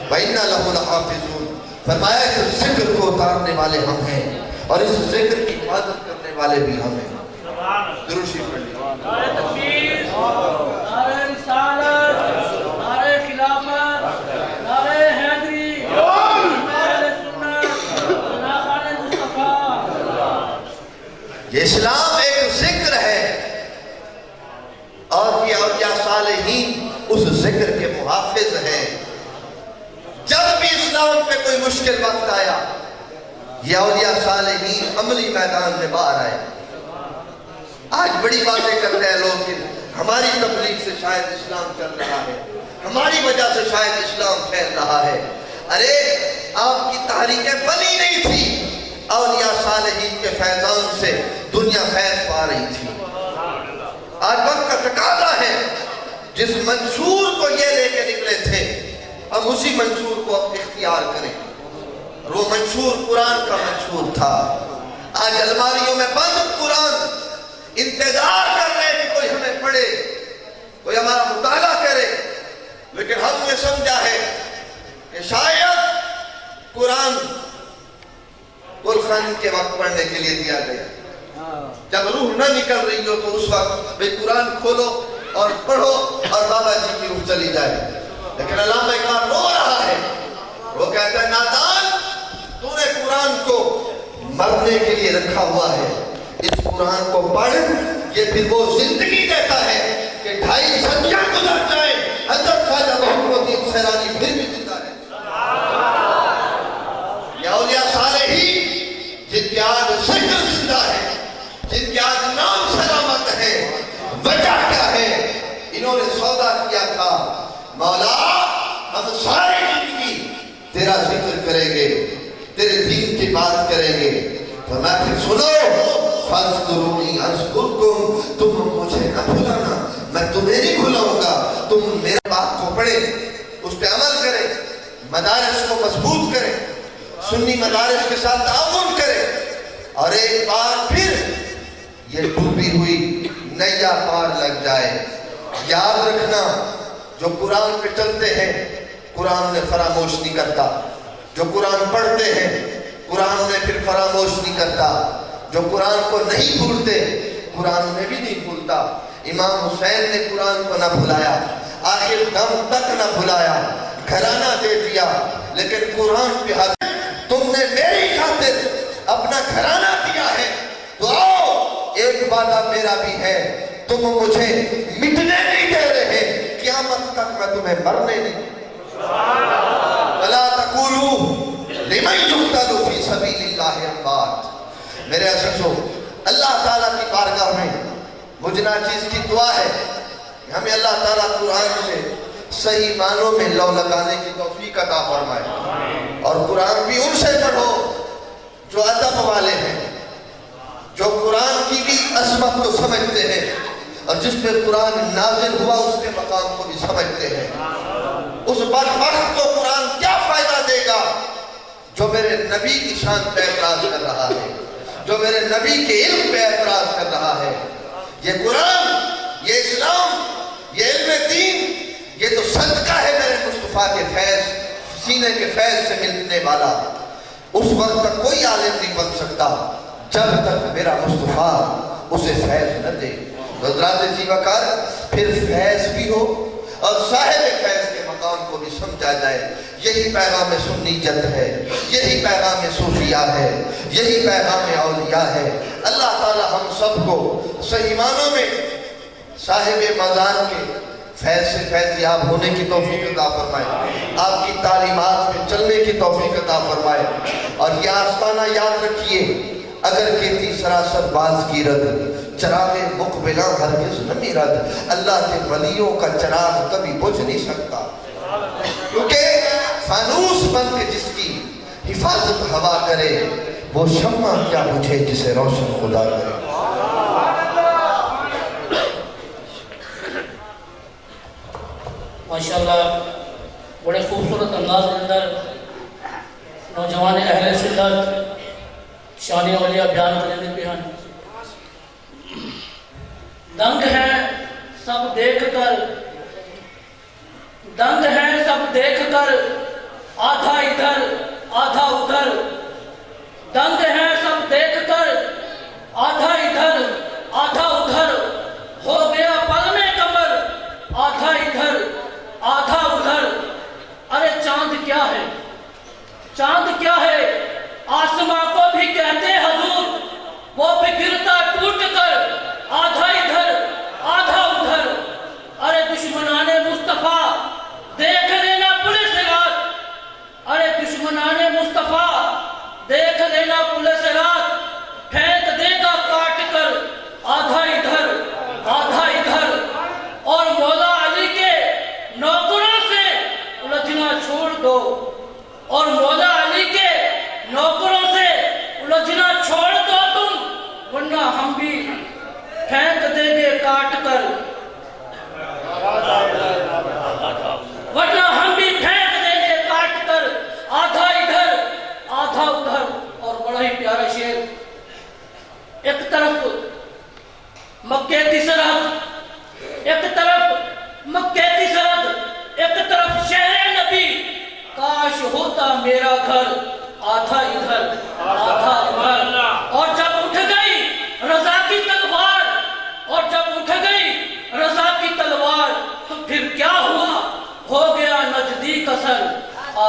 وَإِنَّا لَهُ لَحَافِظُونَ. فرمایا کہ ذکر کو اتارنے والے ہم ہیں اور اس ذکر کی حفاظت کرنے والے بھی ہم ہیں. درود شریف پڑھ لیجیے. نعرہ تکبیر, نعرہ رسالت, نعرہ خلافت, نعرہ حیدری, نعرہ سنت, نعرہ مصطفیٰ. یہ اسلام ایک ذکر ہے اور یہ اولیاء صالحین اس ذکر کے محافظ ہیں. جب بھی اسلام پہ کوئی مشکل وقت آیا یہ اولیاء صالحین عملی میدان میں باہر آئے. آج بڑی باتیں کرتے ہیں لوگ کہ ہماری تبلیغ سے شاید اسلام چل رہا ہے, ہماری وجہ سے شاید اسلام پھیل رہا ہے. ارے آپ کی تحریکیں بنی نہیں تھی, اولیاء صالحین کے فیضان سے دنیا فیض پا رہی تھی. آج وقت کا تقاضا ہے جس منشور کو یہ لے کے نکلے تھے ہم اسی منشور کو اختیار کریں. وہ منشور قرآن کا منشور تھا. آج الماریوں میں بند قرآن انتظار کر رہے کہ کوئی ہمیں پڑھے, کوئی ہمارا مطالعہ کرے. لیکن ہم نے سمجھا ہے کہ شاید قرآن گلخانی کے وقت پڑھنے کے لیے دیا گیا. جب روح نہ نکل رہی ہو تو اس وقت بھئی قرآن کھولو اور پڑھو اور بابا جی کی روح چلی جائے. لیکن علامہ اقبال رو رہا ہے. وہ کہتا ہے نادان تو نے قرآن کو مرنے کے لیے رکھا ہوا ہے. اس قرآن کو پڑھ. یہ پھر وہ زندگی دیتا ہے کہ 2.5 صدیاں گزر جائیں حضرت خواجہ محمد الدین سیرانی پھر بھی زندہ رہے. یہ اولیاء صالحین جن کے آج شکل زندہ ہے, جن کے آج نام سلامت ہے, وجہ کیا ہے؟ انہوں نے سودا کیا تھا مولا ہم ساری زندگی تیرا ذکر کریں گے, تیرے دین کی بات کریں گے. تو میں پھر سنو فَاذْكُرُونِي أَذْكُرْكُمْ, تم مجھے نہ بھلانا میں تمہیں نہیں بھلاؤں گا. تم میرے بات کو پڑھیں, اس پہ عمل کریں, مدارس کو مضبوط کریں, سنی مدارس کے ساتھ تعاون کریں, اور ایک بار پھر یہ ڈوبی ہوئی نیا پار لگ جائے. یاد رکھنا جو قرآن پہ چلتے ہیں قرآن نے فراموش نہیں کرتا. جو قرآن پڑھتے ہیں قرآن نے پھر فراموش نہیں کرتا. جو قرآن کو نہیں بھولتے قرآن نے بھی نہیں بھولتا. امام حسین نے قرآن کو نہ بھلایا, آخر دم تک نہ بھلایا, گھرانہ دے دیا, لیکن قرآن پہ حق. تم نے میری خاطر اپنا گھرانہ دیا ہے تو آؤ ایک وعدہ میرا بھی ہے, تم مجھے مٹنے نہیں دے رہے, قیامت تک میں تمہیں مرنے نہیں. وَلَا تَقُولُوا لِمَنْ يُقْتَلُ فِي سَبِيلِ اللَّهِ أَمْوَاتٌ. میرے عزیزو, اللہ تعالیٰ کی بارگاہ میں مجھ ناچیز کی دعا ہے کہ ہمیں اللہ تعالیٰ قرآن سے صحیح معنوں میں لو لگانے کی توفیق عطا فرمائے. اور قرآن بھی ان سے پڑھو جو ادب والے ہیں, جو قرآن کی بھی عظمت کو سمجھتے ہیں, اور جس پہ قرآن نازل ہوا اس کے مقام کو بھی سمجھتے ہیں. اس بدبخت کو قرآن کیا فائدہ دے گا جو میرے نبی کی شان پہ اعتراض کر رہا ہے, جو میرے نبی کے علم پہ اعتراض کر رہا ہے. یہ قرآن, یہ اسلام, یہ علم دین, یہ تو صدقہ ہے میرے مصطفیٰ کے فیض, سینے کے فیض سے ملنے والا. اس وقت تک کوئی عالم نہیں بن سکتا جب تک میرا مصطفیٰ اسے فیض نہ دے. حضرات جی وقار پھر فیض بھی ہو اور صاحب فیض کے مقام کو بھی سمجھا جائے. یہی پیغام سنیت ہے, یہی پیغام صوفیہ ہے, یہی پیغام اولیاء ہے. اللہ تعالی ہم سب کو صحیح معنوں میں صاحب مزار کے فیض سے فیض یاب ہونے کی توفیق عطا فرمائے, آپ کی تعلیمات میں چلنے کی توفیق عطا فرمائے. اور یہ آستانہ یاد رکھیے, اگر کہتی سراسر باز کی رد چراغ مقبلہ ہرگز نہ میرد. اللہ کے ولیوں کا چراغ کبھی بجھ نہیں سکتا, کیونکہ فانوس بن کے جس کی حفاظت ہوا کرے وہ شمع کیا بجھے جسے روشن خدا کرے. ماشاءاللہ بڑے خوبصورت انداز کے اندر نوجوان اہل سنت شان اولیاء بیان کرنے پہ ہیں. دنگ ہیں سب دیکھ کر, دنگ ہیں سب دیکھ کر, آدھا ادھر آدھا ادھر. دنگ ہیں سب دیکھ کر, آدھا ادھر آدھا ادھر. ہو گیا پل میں کمر, آدھا ادھر آدھا ادھر. ارے چاند کیا ہے, چاند کیا ہے, آسماں کو بھی کہتے حضور, وہ بھی گرتا ٹوٹ کر, آدھا ادھر آدھا ادھر. ارے دشمنان مصطفیٰ دیکھ لینا پولیس رات, ارے دشمنان مصطفیٰ دیکھ لینا پولیس رات. پھینک دے گا کاٹ کر, آدھا ادھر آدھا ادھر. اور مولا علی کے نوکروں سے الجھنا چھوڑ دو, اور مولا علی کے نوکروں سے الجھنا چھوڑ دو تم, ورنہ ہم بھی پھینک دیں گے کاٹ کر, ورنہ ہم بھی پھینک دیں گے کاٹ کر. آدھا ادھر آدھا ادھر. اور بڑا ہی پیارا شعر, ایک طرف مکے کی سرحد, ایک طرف مکے کی سرحد, ایک طرف شہر نبی, کاش ہوتا میرا گھر, آدھا ادھر آدھا ادھر. اور جب اٹھ گئی رضا کی تلوار, اور جب اٹھ گئی رضا کی تلوار,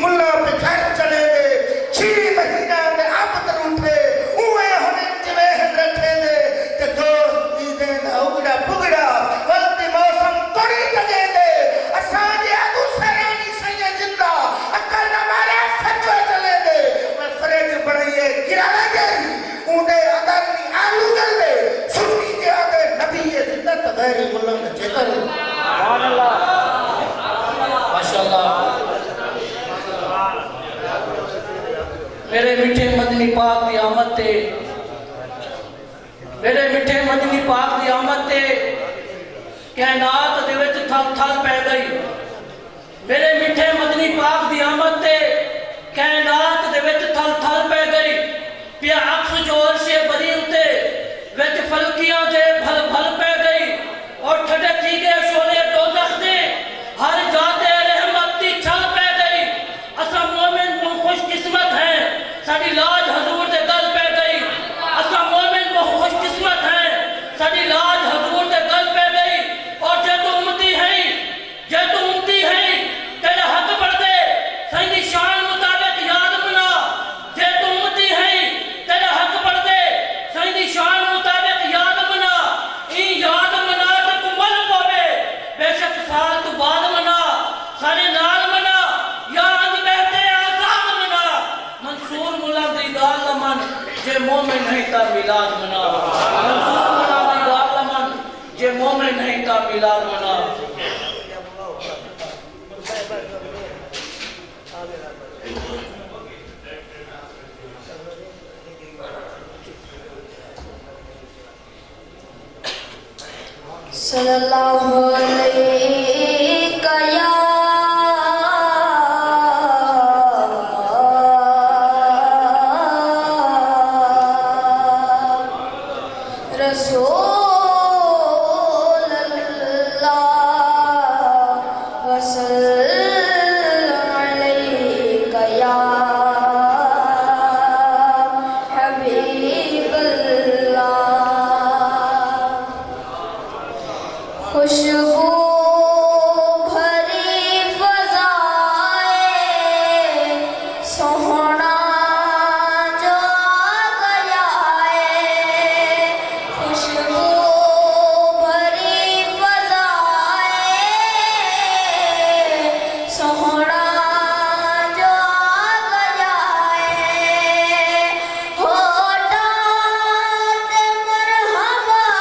ملا پہ گھر چلے دے 6 مہینہ میں اب تر اٹھے اوے ہمیں جوہر رکھے دے تے دوست دیدے دا اگڑا پگڑا وقت موسم توڑی لگے دے اساں جے ادو سرانی سیے زندہ اکل نمارے سچو چلے دے میں فریج بڑھئیے گرا لگے اونڈے اگر نہیں آلو گل دے سنی کے آگے نبی زندہ تغیر ملا میں چکر سبحان اللہ ماشاءاللہ میرے میٹھے مدنی پاک دی آمد تے میرے میٹھے مدنی پاک دی آمد تے کائنات دے وچ تھل تھل پہ گئی میرے میٹھے مدنی پاک دی آمد تے کائنات دے وچ تھل تھل پہ گئی پیا عکس جو عرش بری اتے وچ فلکیاں دے بھل بھل پہ گئی اور ٹھڈے تیگے شولے دوزخ دے ہر جاتے رحمت دی چھل پہ گئی اسا مومن بہت خوش قسمت ہیں ساڑی لاج حضور دے گل پہ گئی اسا مومن بہت خوش قسمت ہیں ساڑی لاج حضور دے گل پہ گئی اور جے تو امتی ہیں تیرے حق بڑھ دے سیدی شان مطابق یاد بنا جے تو امتی ہیں تیرے حق بڑھ دے سیدی شان مطابق یاد بنا این یاد منا تے تو مل پوے بے شک سال تو بعد منا سارے نال منا یا اج بہتے آزاد منا منصور مولا دی گال من جے مومن نہیں تا میلاد منا منصور مولا دی گال من جے مومن نہیں تا میلاد منا صلی اللہ علیہ یا رسول اللہ وسلم علیہ یا حبیب اللہ خوشبو بھری فضائے سوہنا جو گیا ہے خوشبو بھری فضائے سوہنا جو گیا ہے ہوٹا تے مرحبا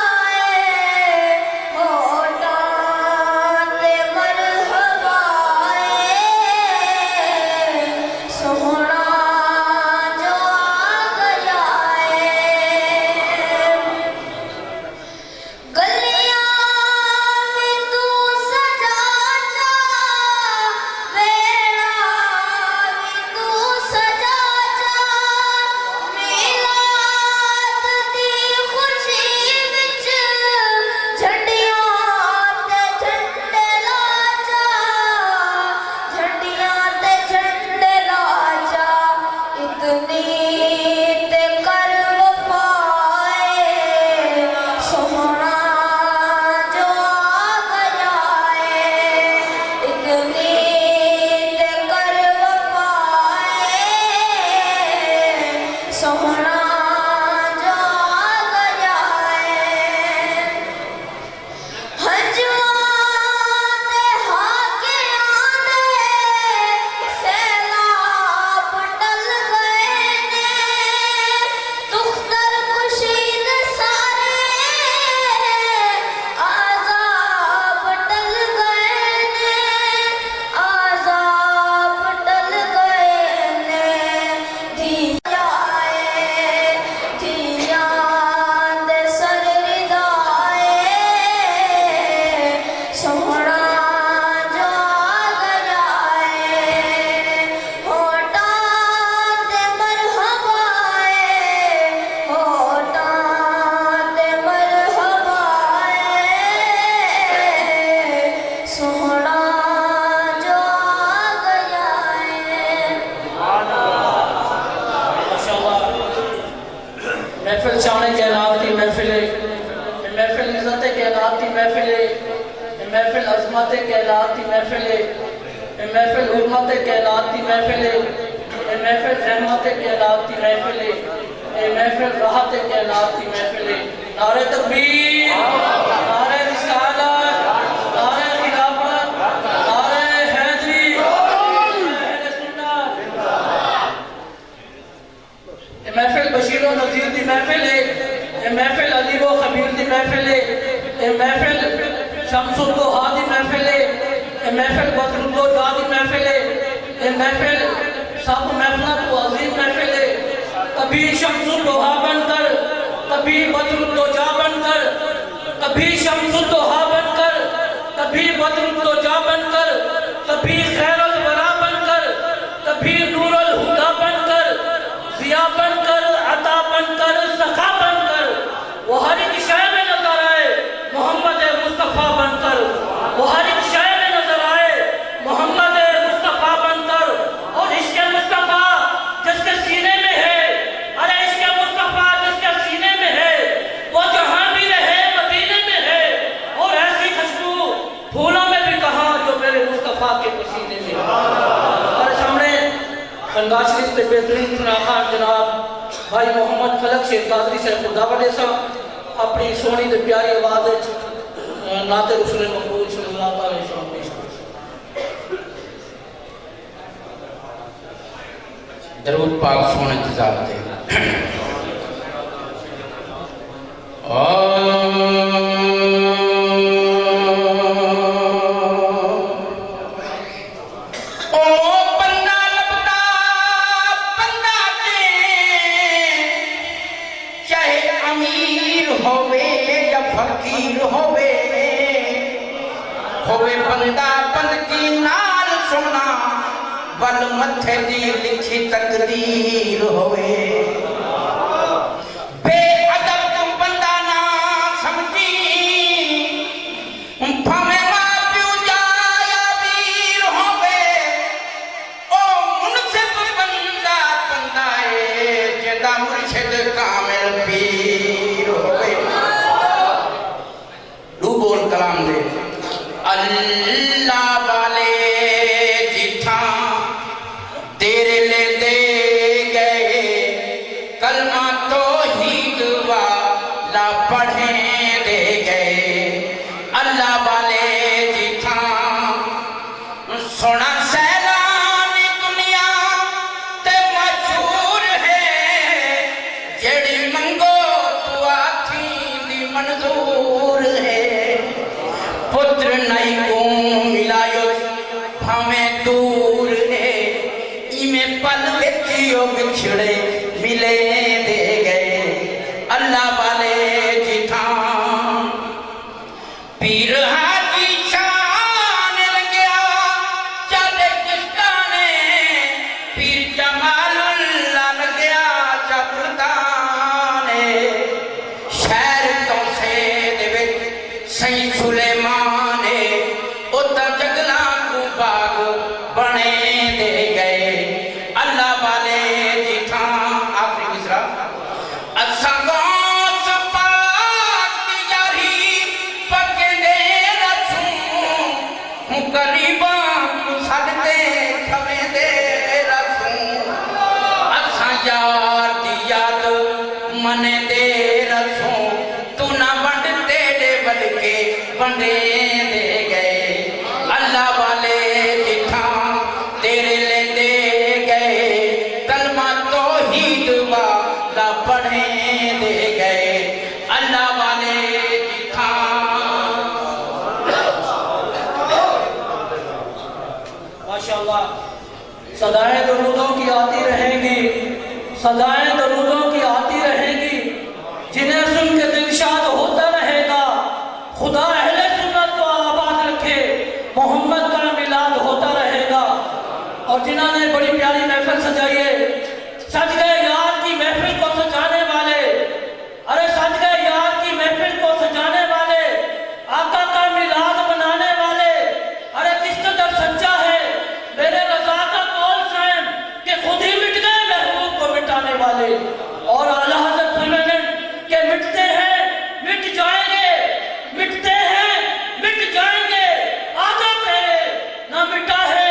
محفل شان کائنات کی محفل ہے، محفل عزت کائنات کی محفل ہے، محفل عظمت کائنات کی محفل ہے، اے محفل حرمت کائنات دی محفل ہے، اے محفل رحمت کائنات دی محفل ہے، اے محفل راحت کائنات دی محفل ہے۔ نعرہ تکبیر، نعرہ رسالت، نعرہ خلافت، نعرہ حیدری، اہل سنت۔ اے محفل بشیر و نذیر دی محفل ہے، اے محفل علی و خبیر دی محفل ہے، اے محفل شمس الضحیٰ دی محفل ہے، اے محفل بدر الدجا دی محفل ہے، اے محفل سب محفلات و عظیم محفل ہے۔ کبھی شمس الضحیٰ بن کر، کبھی بدر الدجا بن کر، کبھی شمس الضحیٰ بن کر، کبھی بدر الدجا بن کر، کبھی خیر الورا بن کر، کبھی نور الہدا بن کر، ضیاء بن کر، عطا بن کر، سخا بن کر، وہ ہر ایک شے میں نظر آئے محمد مصطفیٰ بن کر، وہ ہر ایک شے میں نظر آئے محمد مصطفیٰ بن کر۔ اور عشق مصطفیٰ جس کے سینے میں ہے، ارے عشق مصطفیٰ جس کے سینے میں ہے، وہ جہاں بھی رہے مدینے میں ہے، اور ایسی خوشبو پھولوں میں بھی کہاں جو میرے مصطفیٰ کے پسینے میں ہے۔ ہمارے سامنے خانقاہ شریف کے بہترین فراخان جناب بھائی محمد فلک شیخ قادری صاحب خداوندے صاحب اپنی سونی تے پیاری آواز وچ نعت رسول مقبول صلی اللہ علیہ وسلم پیش کریں۔ درود پاک سونے کی ذات دے۔ بندہ بند کی نال سونا ول متھے دی لکھی تقدیر ہوئے، بے ادب تو بندہ نہ سمجھی بھاویں ماں پیو جایا ویر ہوئے، او منصف بندہ بندہ ہے جدا مرشد کامل پیر ہوئے۔ دو بول کلام دے اللہ والے جتھا تیرے لے دے گئے کلمہ توحید والا پڑھیں دے گئے، اللہ والے جتھا سونا سیلان دنیا تے مشہور ہے، جیڑی منگو تو آتھی دی منظور ہے، پتر نئی کو ملایو ہمیں دور ہے، ایمیں پل وچیو بچھڑے ملے دے گئے، اللہ والے جتھا پیر حاجی شان لگیا چلے کشتانے، پیر جمال اللہ لگیا چپتانے، شہر تو سے دے وچ سہی سلیمان اتا جگلا کو باغ بنے دے گئے، اللہ والے جتھا آخری مصرع اساں غوث پاک دی یاری پکندے رسوں، قریباں کو سدتے کھویندے رسوں، اساں یار دی یاد مندے رسوں، تو نہ ونڈ تیرے بلکہ ونڈے دے گئے، اللہ والے جتھا تیرے لے دے گئے کلمہ توحید والا پڑھیں دے گئے، اللہ والے جتھا۔ ماشاءاللہ صدائیں درودوں کی آتی رہیں گی، صدائیں درودوں کی آتی رہیں گی، جنہیں سن کے دل شاد ہوتا رہے گا، خدا اہل سنت کو آباد رکھے، محمد کا میلاد ہوتا رہے گا۔ اور جنہوں نے بڑی پیاری محفل سجائی ہے، سج گئے یار کی محفل کو سجانے والے، ارے سج گئے یار کی محفل کو سجانے والے، آقا کا میلاد منانے والے، ارے کس قدر سچا ہے میرے رضا کا قول سین کہ خود ہی مٹ گئے محبوب کو مٹانے والے، اور اعلیٰ حضرت فرماتے کہ مٹتے ہیں مٹ جائیں گے، مٹتے ہیں مٹ جائیں گے، آقا تیرے نہ مٹا ہے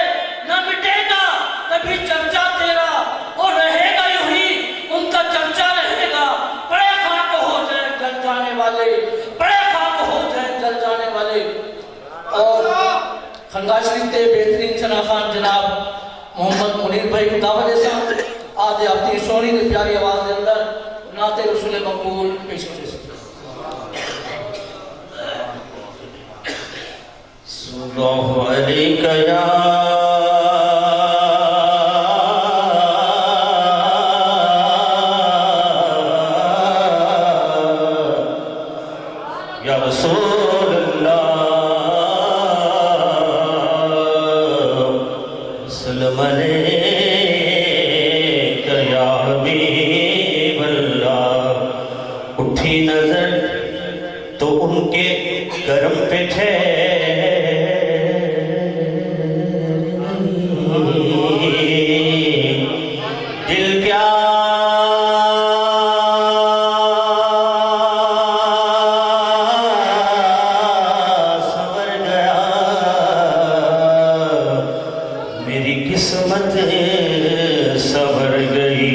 خانقاہ شریف کے بہترین شناخان جناب محمد منیر بھائی کو دعوت دے سان آج اپنی سونی تے پیاری آواز دے اندر نعت رسول مقبول پیش کرے سان. اللہ علیکہ یا رسول اللہ سلام علیکہ یا حبیب اللہ. اٹھی نظر تو ان کے کرم پہ دل کیا سنور گیا میری قسمت سنور گئی.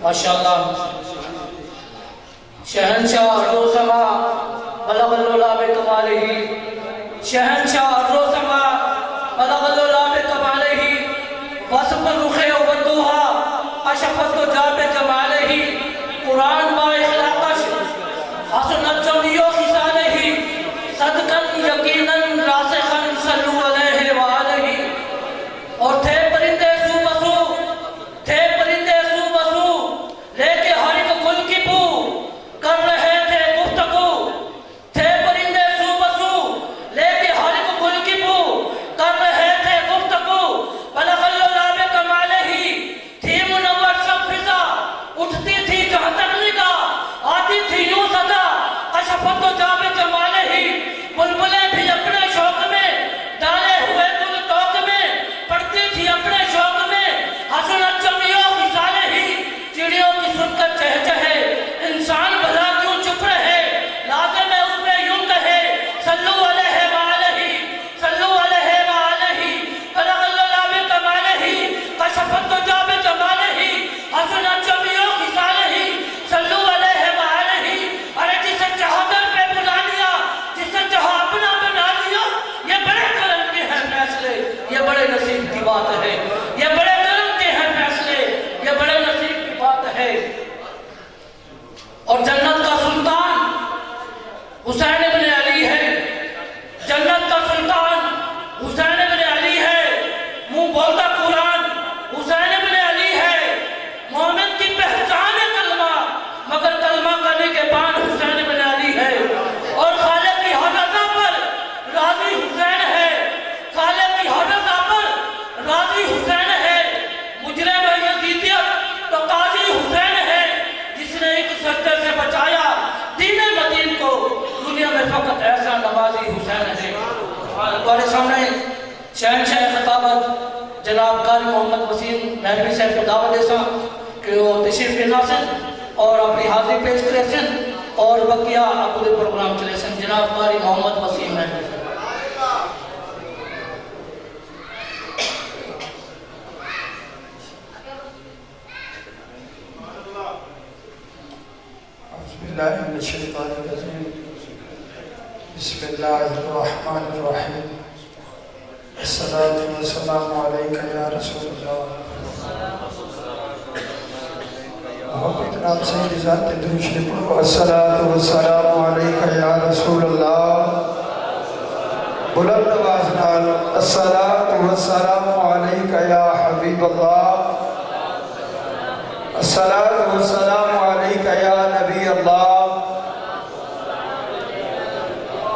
ماشاءاللہ شہنشاہ ارض و سما بلغ العلا بکمالہ شہنشاہ ارض و سما بلغ العلا بکمالہ وصف الرخ وبدوها اشفت جاب جمالہ قرآن با اخلاقش حسنت جمیع خصالہ صدقا یقینا راسخا صلو علیہ وآلہ. اور تھے پرندے سو بسو تھے پرندے سو بسو لے کے ہر ایک گل کی بو کر رہے تھے گفتگو. تھے پرندے سو بسو لے کے ہر ایک گل کی بو کر رہے تھے گفتگو. بلغ العلا بکمالہ تھی منور سب فضا اٹھتی تھی جہاں تک نگاہ آتی تھی یوں صدا کشفت و جاب جمالہ بلبلیں بھی اپنے شوق میں ڈالے ہوئے گل توق میں پڑھتی تھی اپنے شوق میں حسنت جمیع خصالہ چڑیوں کی سن کر چہ چہے انسان بھلا کیوں چپ رہے لازم ہے اس پہ یوں کہے صلو علیہ وآلہ صلو علیہ وآلہ. بلغ العلا بکمالہ کشفت و جاب جمالہ حسنت جمیع خصالہ صلو علیہ وآلہ. ارے جسے چاہا در پہ بلا لیا جسے چاہا اپنا بنا لیا یہ بڑے کرم کے ہیں فیصلے یہ بڑے نصیب کی بات ہے یہ بڑے کرم کے ہیں فیصلے یہ بڑے نصیب کی بات ہے. اور جنت کا سلطان حسین ابن علی ہے جنت کا سلطان حسین ابن علی ہے. منہ بولتا قرآن حسین ابن علی ہے. مومن کی پہچان ہے کلمہ مگر کلمہ کرنے کے بعد حسین ابن علی ہے. اور خالق کی ہر رضا پر راضی حسین ہے خالق کی ہر رضا پر راضی حسین ہے. مجرم یزیدیت تو قاضی حسین ہے جس نے ایک سجدے سے بچایا دین مدین کو دنیا میں فقط ایسا نوازی حسین ہے. ہمارے سامنے شہنشاہ خطابت جناب قاری محمد وسیم مہروی صاحب کو دعوت دے ساں کہ وہ تشریف لے ناسن اور اپنی حاضری پیش کرے سن اور بقیہ اپنے پروگرام چلے سن. جناب قاری محمد وسیم مہروی صاحب. بالله من الشيطان الرجيم بسم الله الرحمن الرحيم الصلاة والسلام عليك يا رسول الله محبت نام سید ذات درود شریف پڑھو الصلاة والسلام عليك يا رسول الله بلند آواز نال الصلاة والسلام عليك يا حبيب الله الصلاة والسلام عليك يا نبي الله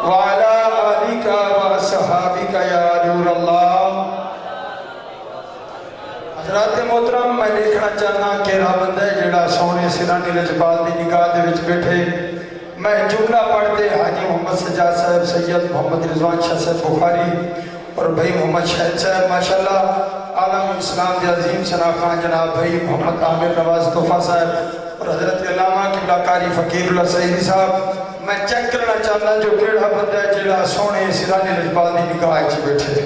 وعلى آلك وصحابك يا نور الله حضرات محترم میں دیکھنا چاہنا کہ رب بندہ جڑا سونے سرانی رجبال دی نگاہ دے وچ بیٹھے میں جملہ پڑھتے حاجی محمد سجاد صاحب سید محمد رضوان شاہ صاحب بخاری اور بھائی محمد شاہد صاحب ماشاءاللہ عالم اسلام دے عظیم شناخان جناب بھائی محمد عامر نواز طوفہ صاحب اور حضرت علامہ قبلہ قاری فقیر اللہ سعیدی صاحب میں چیک کرنا چاہنا جو کیڑا بندہ جڑا سونے سرانی رجبال دی نگاہ وچ بیٹھے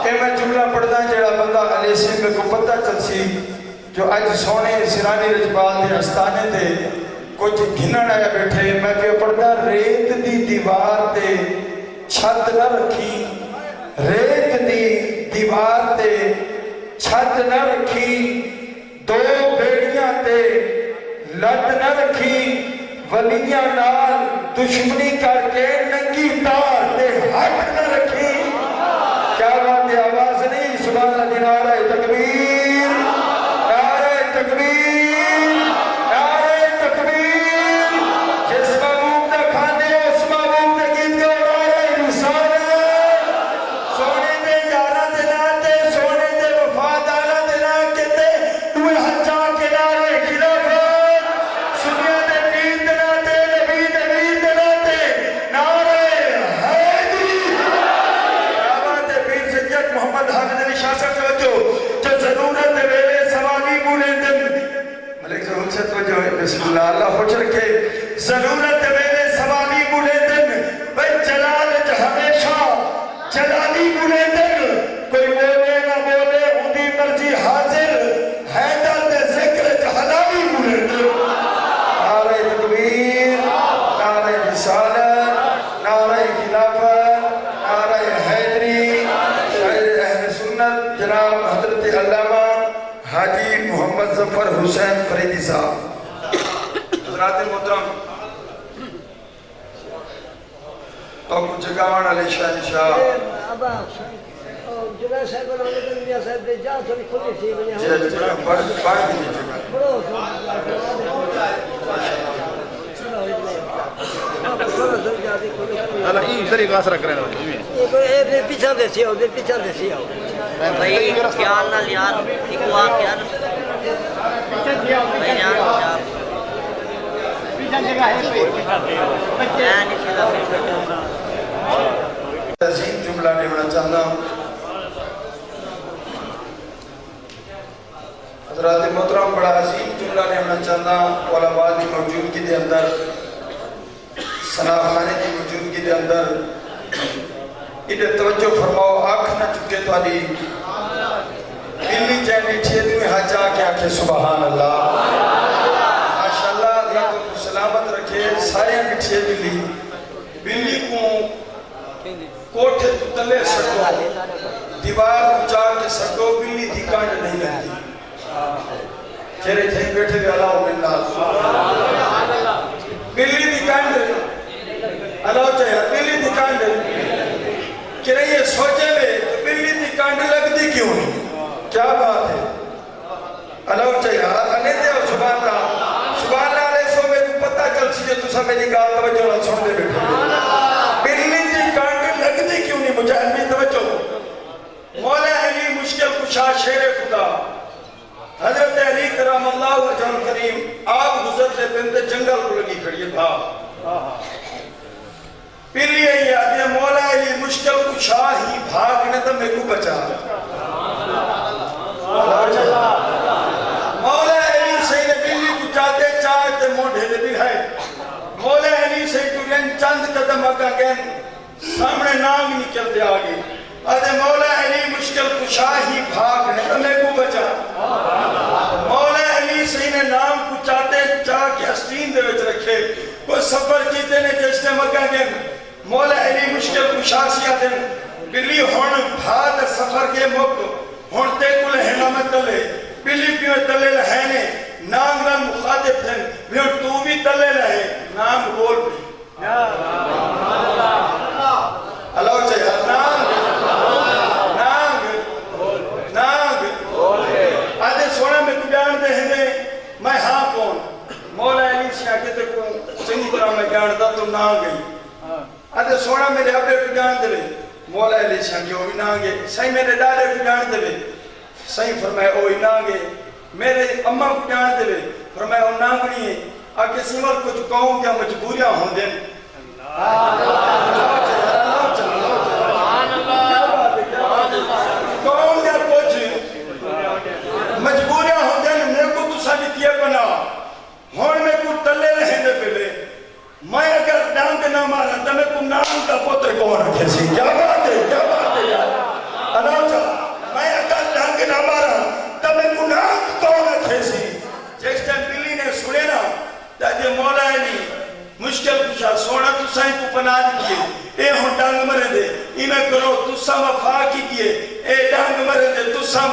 کہ میں جملہ پڑھتا جڑا بندہ علیہ سے میں کو پتہ چل سی جو آج سونے سرانی رجبال دے استانے دے کچھ گھنن آیا بیٹھے میں کہ پڑھتا ریت دی دیوار تے چھت نہ رکھی ریت دی دیوار تے چھت نہ رکھی دو بیڑیاں تے لت نہ رکھی ولیاں نال دشمنی کر کے ننگی تار تے ہٹ نہ رکھی کیا بات ہے آواز نہیں سبحان اللہ نعرہ تکبیر نعرہ تکبیر نعرہ تکبیر جس محبوب دا کھانے اس محبوب دا گیت گو نعرہ رسالت سونے دے یارہ دے ناتے سونے دے وفادارہ دے ناکتے دوئے حجا کے نعرہ خلافت سنیا دے پیر دے ناتے نبی دے پیر دے ناتے نعرہ حیدری محمد حافظ علی شاہ صاحب جو ضرورت ویلے سوالی بولے دن ملک ضرور سے توجہ ہے بسم اللہ اللہ خوش رکھے ضرورت ویلے سوالی بولے دن بھئی جلال ہمیشہ جلالی بولے دن کوئی بولے نہ بولے اندی مرضی حاضر حیدر دے ذکر حلالی بولے دن نعرہ تکبیر نعرہ رسالت نعرہ خلافت نعرہ حیدری جناب حضرت علامہ حاجی محمد ظفر حسین فریدی صاحب حضرات محترم تو کچھ گاوان علی شہنشاہ جگہ صاحب بنانے کے میاں صاحب دے جا تھوڑی کھلی سی بنیا بڑھ بھی نہیں جگہ ادھر ہی کاس رکھ رہے ہیں پیچھا دے سی آؤ پیچھا دے سی آؤ بھائی خیال نہ یار ایک وار خیال بھائی یار عظیم جملہ لینا چاہتا ہوں حضرات محترم بڑا عظیم جملہ لینا چاہتا ہوں علماء کی موجودگی دے اندر سناخانے کی موجودگی دے اندر ادھر توجہ فرماؤ آنکھ نہ چکے تو علی بلی جائے بیٹھے تمہیں حجا کے آنکھیں سبحان اللہ ماشاءاللہ اللہ کو سلامت رکھے سارے بیٹھے بلی کو کوٹھے تلے سکو دیوار اچھا کے سکو بلی دھکانڈ نہیں لگتی چہرے تھے بیٹھے بھی اللہ باللہ بلی دھکانڈ اللہ چاہیے بلی دھکانڈ کہ نہیں یہ سوچے لے تو بلی دی کانڈ لگ دی کیوں نہیں کیا بات ہے اللہ چاہیے اللہ دے اور سبحان اللہ علیہ سو میں تو پتہ چل سی جو تو سب میری گال توجہ نہ چھوڑ دے بیٹھے بلی دی کانڈ لگ دی کیوں نہیں مجھے علمی توجہ مولا علی مشکل کشا شیر خدا حضرت علی کرام اللہ وجہ کریم آپ گزرتے بنت جنگل کو لگی کھڑی تھا پھر یہ آدھے مولا علی مشکل کشا ہی بھاگنے تو میں کو بچا مولا علی سے بلی کو چاہتے چاہتے موڑے دے بھی ہے مولا علی سے جلن چند قدم اگا گئن سامنے نام نکلتے آگے آدھے مولا علی مشکل کشا ہی بھاگنے تو میں کو بچا مولا علی علی صحیح نے نام کو چاہ کے اسٹین دے وچ رکھے کوئی سفر کیتے نے جس نے مکہ کے مولا علی مشکل کشاسیاں دن بلی ہون بھاد سفر کے موقع ہون تے کل ہینا میں تلے بلی پیوں تلے لہینے نام نام مخاطب تھے بیوں تو بھی تلے لہے نام بول بھی اللہ چاہیے آدھے سونا میں کجان دے ہنے میں ہاں کون مولا علی شاہ کہتے کو چنگی طرح میں جانتا تو نہ گئی آدھے سونا میرے ابے کجان دے مولا علی شاہ کی اوہی نہ گئے صحیح میرے ڈالے کجان دے صحیح فرمائے اوہی نہ گئے میرے اممہ کجان دے فرمائے اوہ نہ گئی ہیں آگے سیمال کچھ قوم کیا مجبوریاں ہوں دیں قوم کیا کچھ مجبوریاں ہوں دیں میرے کو تو ساڑی کیا بنا ہون میں کو تلے رہیں دے پہلے میں اگر ڈانگ نہ مارا تو میں کو نام کا پتر کون رکھے سی کیا بات ہے یار اناچا میں اگر ڈانگ نہ مارا تو میں کو نام کون رکھے سی جس ٹائم بلی نے سنے نا تاکہ مولا علی مشکل کشا سونا تو سائیں کو پناہ دیئے اے ہون ڈانگ مرے دے انہیں کرو تو سا وفا کی دیئے اے ڈانگ مرے دے تو سا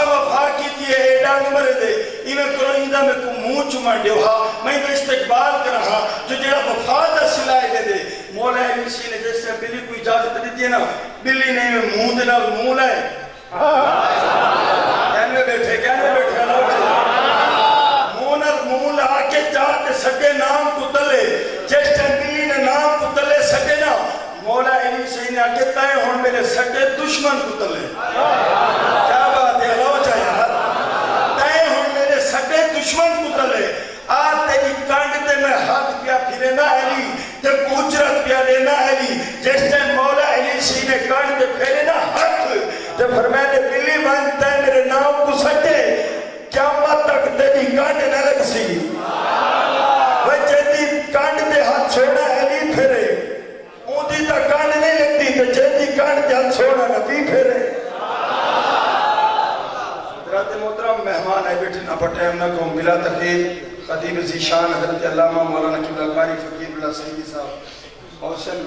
وفا کی دیئے اے ڈانگ مرے دے انہیں کرو اندہ میں کو منہ چمہ دیو ہاں میں تو استقبال کر رہا جو جڑا وفا دا سلائے دے دے مولا علی سی نے جیسے بلی کو اجازت دی دیئے نا بلی نے منہ دینا منہ لائے کہنے بیٹھے منہ لہا کے چاہتے سکے نام کو تلے جس ٹائم بلی نے نام کو تلے سکے نا مولا علی صحیح نے آکے تائے ہون میرے سکے دشمن کو تلے کیا بات ہے اللہ چاہیے تائے ہون میرے سکے دشمن کو تلے آج تیری کانڈ تے میں حق پیا پھرے نا علی تے اجرت پیا لینا علی جس ٹائم مولا علی صحیح نے کانڈ تے پھیرے نا حق تے فرمائے بلی مانتا ہے میرے نام کو سکے قیامت تک تیری کانڈ نہ لگ سی وہ جیدی کانڈ تے ہاتھ چھوڑا علی پھرے اُندی تا کانڈ نہیں لگتی تو جیدی کانڈ تے ہاتھ چھوڑا نبی پھرے حضرات محترم مہمان آئے بیٹھے نہ پٹے ہم نہ کہوں ملا تقیر قدیم ذیشان حضرت علامہ مولانا قبلہ قاری فقیر اللہ سیدی صاحب حسن